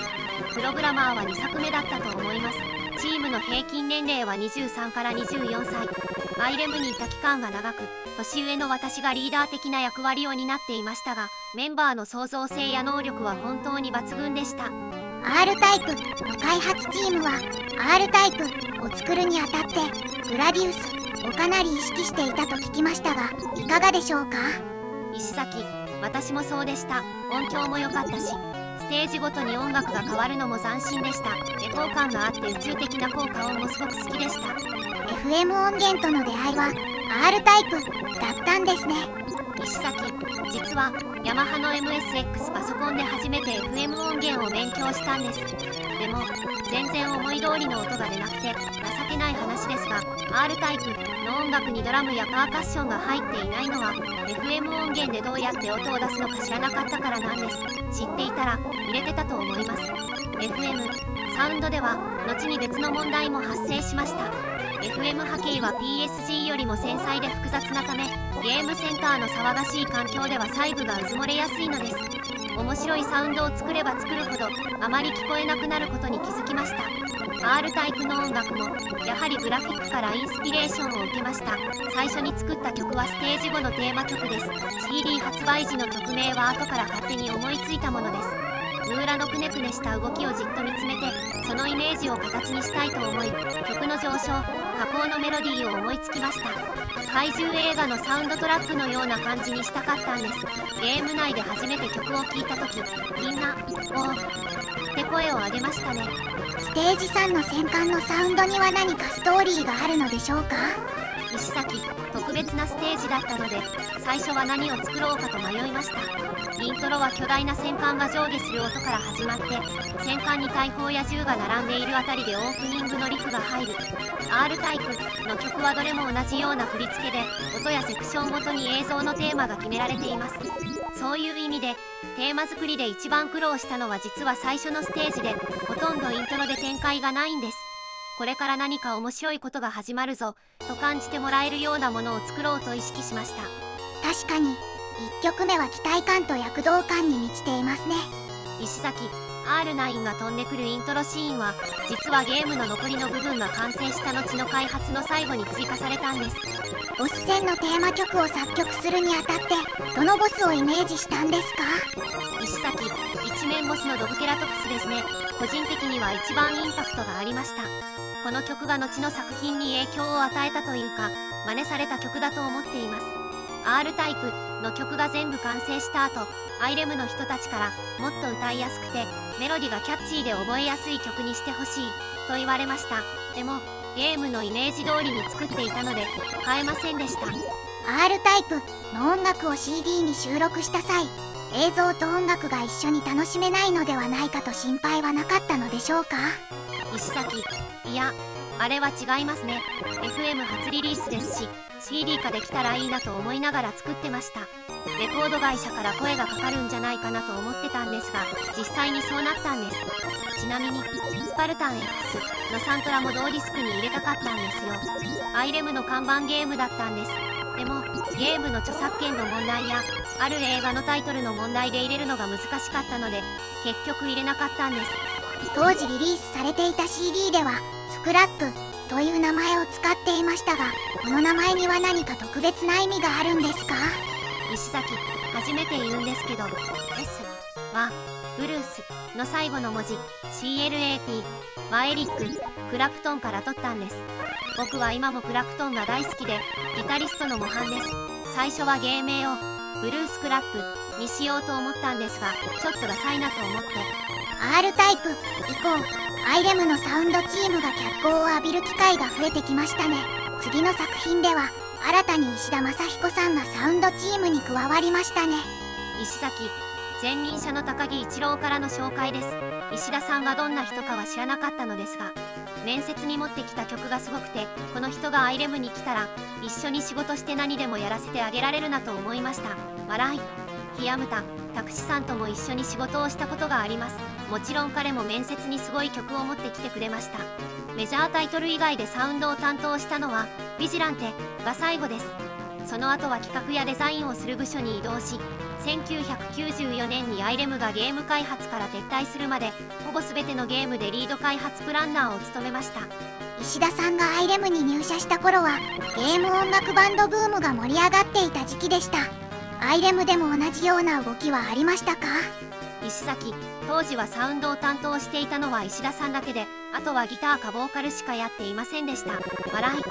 プログラマーは2作目だったと思います。チームの平均年齢は23から24歳。アイレムにいた期間が長く、年上の私がリーダー的な役割を担っていましたが、メンバーの創造性や能力は本当に抜群でした。 R タイプの開発チームは R タイプを作るにあたってグラディウスをかなり意識していたと聞きましたが、いかがでしょうか。石崎、私もそうでした。音響も良かったし、ステージごとに音楽が変わるのも斬新でした。エコー感があって宇宙的な効果音もすごく好きでした。 FM 音源との出会いは R タイプだったんですね。石崎、実はヤマハの MSX パソコンで初めて FM 音源を勉強したんです。でも全然思い通りの音が出なくて情けない話ですが、 R タイプの音楽にドラムやパーカッションが入っていないのは FM 音源でどうやって音を出すのか知らなかったからなんです。知っていたら入れてたと思います。 FM サウンドでは後に別の問題も発生しました。 FM 波形は PSG よりも繊細で複雑なため、ゲームセンターの騒がしい環境では細部がうずもれやすいのです。面白いサウンドを作れば作るほどあまり聞こえなくなることに気づきました。 R タイプの音楽もやはりグラフィックからインスピレーションを受けました。最初に作った曲はステージ後のテーマ曲です。 CD 発売時の曲名は後から勝手に思いついたものです。ムーラのくねくねした動きをじっと見つめて、そのイメージを形にしたいと思い、曲の上昇下降のメロディーを思いつきました。怪獣映画のサウンドトラックのような感じにしたかったんです。ゲーム内で初めて曲を聴いた時、みんな「おー」って声を上げましたね。ステージ3の戦艦のサウンドには何かストーリーがあるのでしょうか。石崎、特別なステージだったので最初は何を作ろうかと迷いました。イントロは巨大な戦艦が上下する音から始まって、戦艦に大砲や銃が並んでいるあたりでオープニングのリフが入る。 R タイプの曲はどれも同じような振り付けで、音やセクションごとに映像のテーマが決められています。そういう意味でテーマ作りで一番苦労したのは実は最初のステージで、ほとんどイントロで展開がないんです。これから何か面白いことが始まるぞと感じてもらえるようなものを作ろうと意識しました。確かに1曲目は期待感と躍動感に満ちていますね。石崎 R9 が飛んでくるイントロシーンは実はゲームの残りの部分が完成した後の開発の最後に追加されたんです。ボス戦のテーマ曲を作曲するにあたってどのボスをイメージしたんですか？石崎一面ボスのドブケラトプスですね。個人的には一番インパクトがありました。この曲が後の作品に影響を与えたというか真似された曲だと思っています。 R タイプの曲が全部完成した後、アイレムの人たちからもっと歌いやすくてメロディがキャッチーで覚えやすい曲にしてほしいと言われました。でもゲームのイメージ通りに作っていたので変えませんでした。 R タイプの音楽を CD に収録した際、映像と音楽が一緒に楽しめないのではないかと心配はなかったのでしょうか？石崎いやあれは違いますね。 FM 初リリースですし CD 化できたらいいなと思いながら作ってました。レコード会社から声がかかるんじゃないかなと思ってたんですが実際にそうなったんです。ちなみにスパルタン X のサントラも同ディスクに入れたかったんですよ。アイレムの看板ゲームだったんです。でもゲームの著作権の問題やある映画のタイトルの問題で入れるのが難しかったので結局入れなかったんです。当時リリースされていた CD ではスクラップという名前を使っていましたが、この名前には何か特別な意味があるんですか？石崎初めて言うんですけど S はブルースの最後の文字 CLAP はエリック・クラプトンから取ったんです。僕は今もクラプトンが大好きでギタリストの模範です。最初は芸名をブルースクラップにしようと思ったんですがちょっとダサいなと思って。 R タイプ以降アイレムのサウンドチームが脚光を浴びる機会が増えてきましたね。次の作品では新たに石田正彦さんがサウンドチームに加わりましたね。石崎前任者の高木一郎からの紹介です。石田さんがどんな人かは知らなかったのですが面接に持ってきた曲がすごくてこの人がアイレムに来たら一緒に仕事して何でもやらせてあげられるなと思いました。笑い。ヒヤムタ拓司さんとも一緒に仕事をしたことがあります。もちろん彼も面接にすごい曲を持ってきてくれました。メジャータイトル以外でサウンドを担当したのはビジランテが最後です。その後は企画やデザインをする部署に移動し1994年にアイレムがゲーム開発から撤退するまでほぼ全てのゲームでリード開発プランナーを務めました。石田さんがアイレムに入社した頃はゲーム音楽バンドブームが盛り上がっていた時期でした。アイレムでも同じような動きはありましたか？石崎当時はサウンドを担当していたのは石田さんだけであとはギターかボーカルしかやっていませんでした。笑い。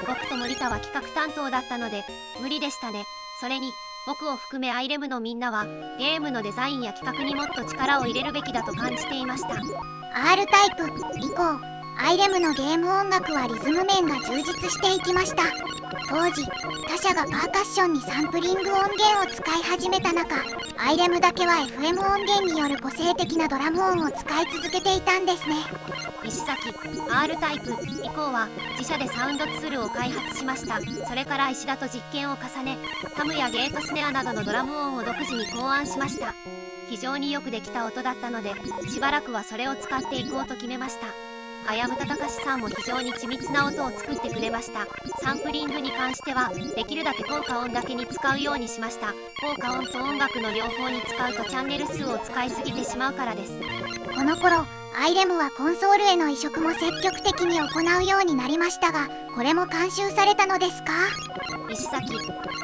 僕と森田は企画担当だったので無理でしたね。それに僕を含めアイレムのみんなはゲームのデザインや企画にもっと力を入れるべきだと感じていました。 R タイプ以降アイレムのゲーム音楽はリズム面が充実していきました。当時他社がパーカッションにサンプリング音源を使い始めた中アイレムだけは FM 音源による個性的なドラム音を使い続けていたんですね。石崎 R タイプ以降は自社でサウンドツールを開発しました。それから石田と実験を重ねタムやゲートスネアなどのドラム音を独自に考案しました。非常によくできた音だったのでしばらくはそれを使っていこうと決めました。早牟田隆さんも非常に緻密な音を作ってくれました。サンプリングに関してはできるだけ効果音だけに使うようにしました。効果音と音楽の両方に使うとチャンネル数を使いすぎてしまうからです。この頃アイレムはコンソールへの移植も積極的に行うようになりましたがこれも監修されたのですか？石崎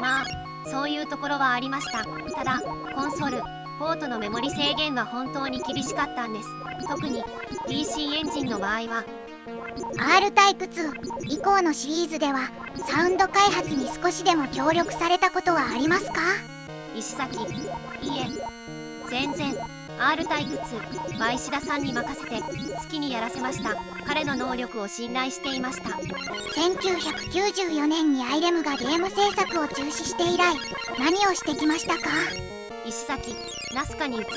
まあそういうところはありました。ただコンソールポートのメモリ制限が本当に厳しかったんです。特に PC エンジンの場合は R タイプ2以降のシリーズではサウンド開発に少しでも協力されたことはありますか？石崎いえ全然 R タイプ2は石田さんに任せて好きにやらせました。彼の能力を信頼していました。1994年にアイレムがゲーム制作を中止して以来何をしてきましたか？石崎ナスカに移って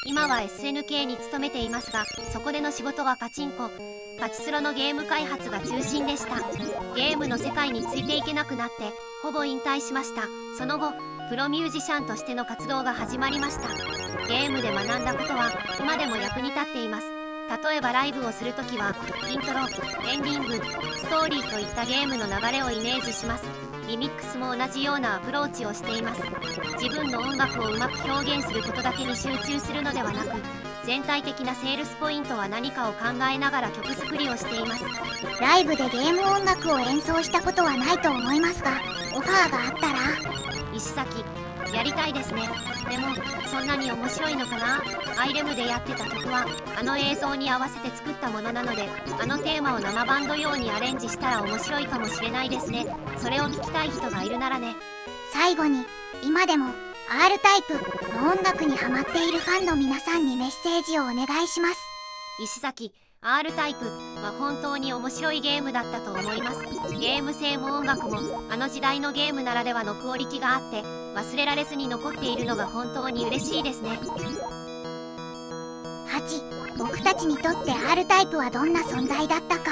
今は SNK に勤めていますがそこでの仕事はパチンコパチスロのゲーム開発が中心でした。ゲームの世界についていけなくなってほぼ引退しました。その後プロミュージシャンとしての活動が始まりました。ゲームで学んだことは今でも役に立っています。例えばライブをするときはイントロ、エンディング、ストーリーといったゲームの流れをイメージします。リミックスも同じようなアプローチをしています。自分の音楽をうまく表現することだけに集中するのではなく、全体的なセールスポイントは何かを考えながら曲作りをしています。ライブでゲーム音楽を演奏したことはないと思いますが、オファーがあったら石崎、やりたいですね。でもそんなに面白いのかな。アイレムでやってた曲はあの映像に合わせて作ったものなので、あのテーマを生バンド用にアレンジしたら面白いかもしれないですね。それを聞きたい人がいるならね。最後に、今でも R タイプの音楽にハマっているファンの皆さんにメッセージをお願いします。石崎、R タイプは本当に面白いゲームだったと思います。ゲーム性も音楽もあの時代のゲームならではのクオリティがあって、忘れられずに残っているのが本当に嬉しいですね。8、僕たちにとって R タイプはどんな存在だったか。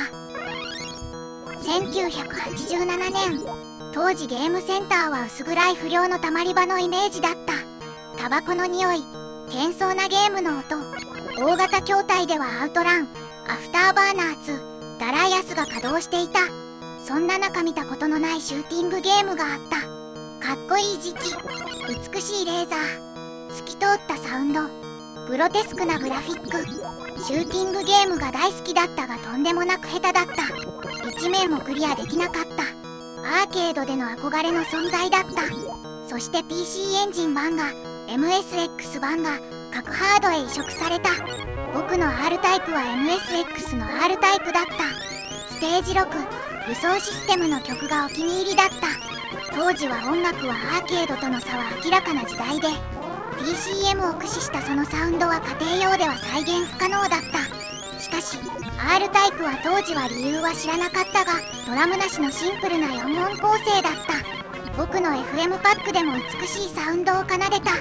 1987年、当時ゲームセンターは薄暗い不良のたまり場のイメージだった。タバコの匂い、喧騒なゲームの音、大型筐体ではアウトラン、アフターバーナー2、ダライアスが稼働していた。そんな中見たことのないシューティングゲームがあった。かっこいい時期、美しいレーザー、透き通ったサウンド、グロテスクなグラフィック。シューティングゲームが大好きだったがとんでもなく下手だった。1面もクリアできなかった。アーケードでの憧れの存在だった。そして PC エンジン版が MSX 版が各ハードへ移植された。僕の R タイプは MSX の R タイプだった。ステージ6、輸送システムの曲がお気に入りだった。当時は音楽はアーケードとの差は明らかな時代で、 PCM を駆使したそのサウンドは家庭用では再現不可能だった。しかし R タイプは当時は理由は知らなかったが、ドラムなしのシンプルな4音構成だった。僕の FM パックでも美しいサウンドを奏でた。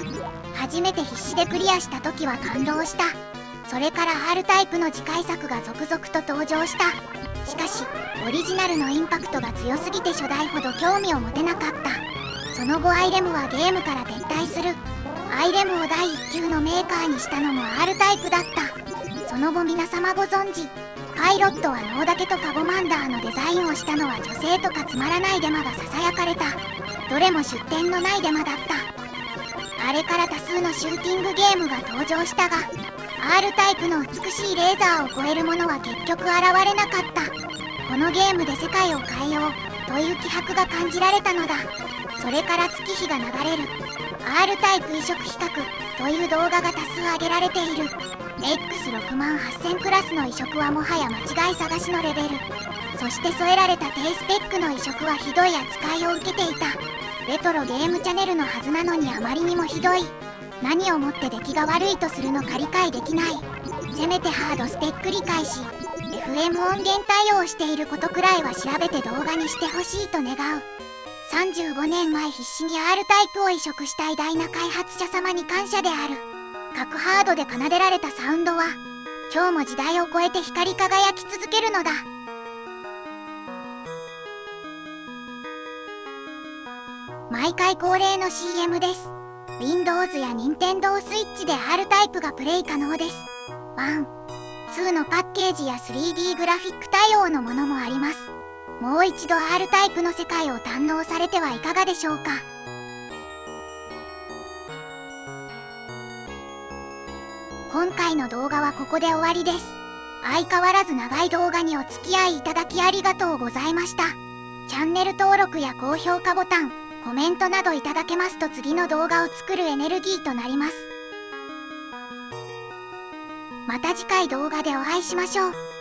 初めて必死でクリアした時は感動した。それから R タイプの次回作が続々と登場した。しかしオリジナルのインパクトが強すぎて初代ほど興味を持てなかった。その後アイレムはゲームから撤退する。アイレムを第一級のメーカーにしたのも R タイプだった。その後皆様ご存知、パイロットはノーダケとカゴマンダーのデザインをしたのは女性とかつまらないデマがささやかれた。どれも出典のないデマだった。あれから多数のシューティングゲームが登場したが、 R タイプの美しいレーザーを超えるものは結局現れなかった。このゲームで世界を変えようという気迫が感じられたのだ。それから月日が流れる。 R タイプ移植比較という動画が多数上げられている。 X6 万8000クラスの移植はもはや間違い探しのレベル。そして添えられた低スペックの移植はひどい扱いを受けていた。レトロゲームチャンネルのはずなのにあまりにもひどい。何をもって出来が悪いとするのか理解できない。せめてハードスペック理解し、 FM 音源対応していることくらいは調べて動画にしてほしいと願う。35年前必死に R タイプを移植した偉大な開発者様に感謝である。各ハードで奏でられたサウンドは今日も時代を超えて光り輝き続けるのだ。毎回恒例の CM です。 Windows や Nintendo Switch で R タイプがプレイ可能です。1、2のパッケージや 3D グラフィック対応のものもあります。もう一度 R タイプの世界を堪能されてはいかがでしょうか。今回の動画はここで終わりです。相変わらず長い動画にお付き合いいただきありがとうございました。チャンネル登録や高評価ボタン、コメントなどいただけますと次の動画を作るエネルギーとなります。また次回動画でお会いしましょう。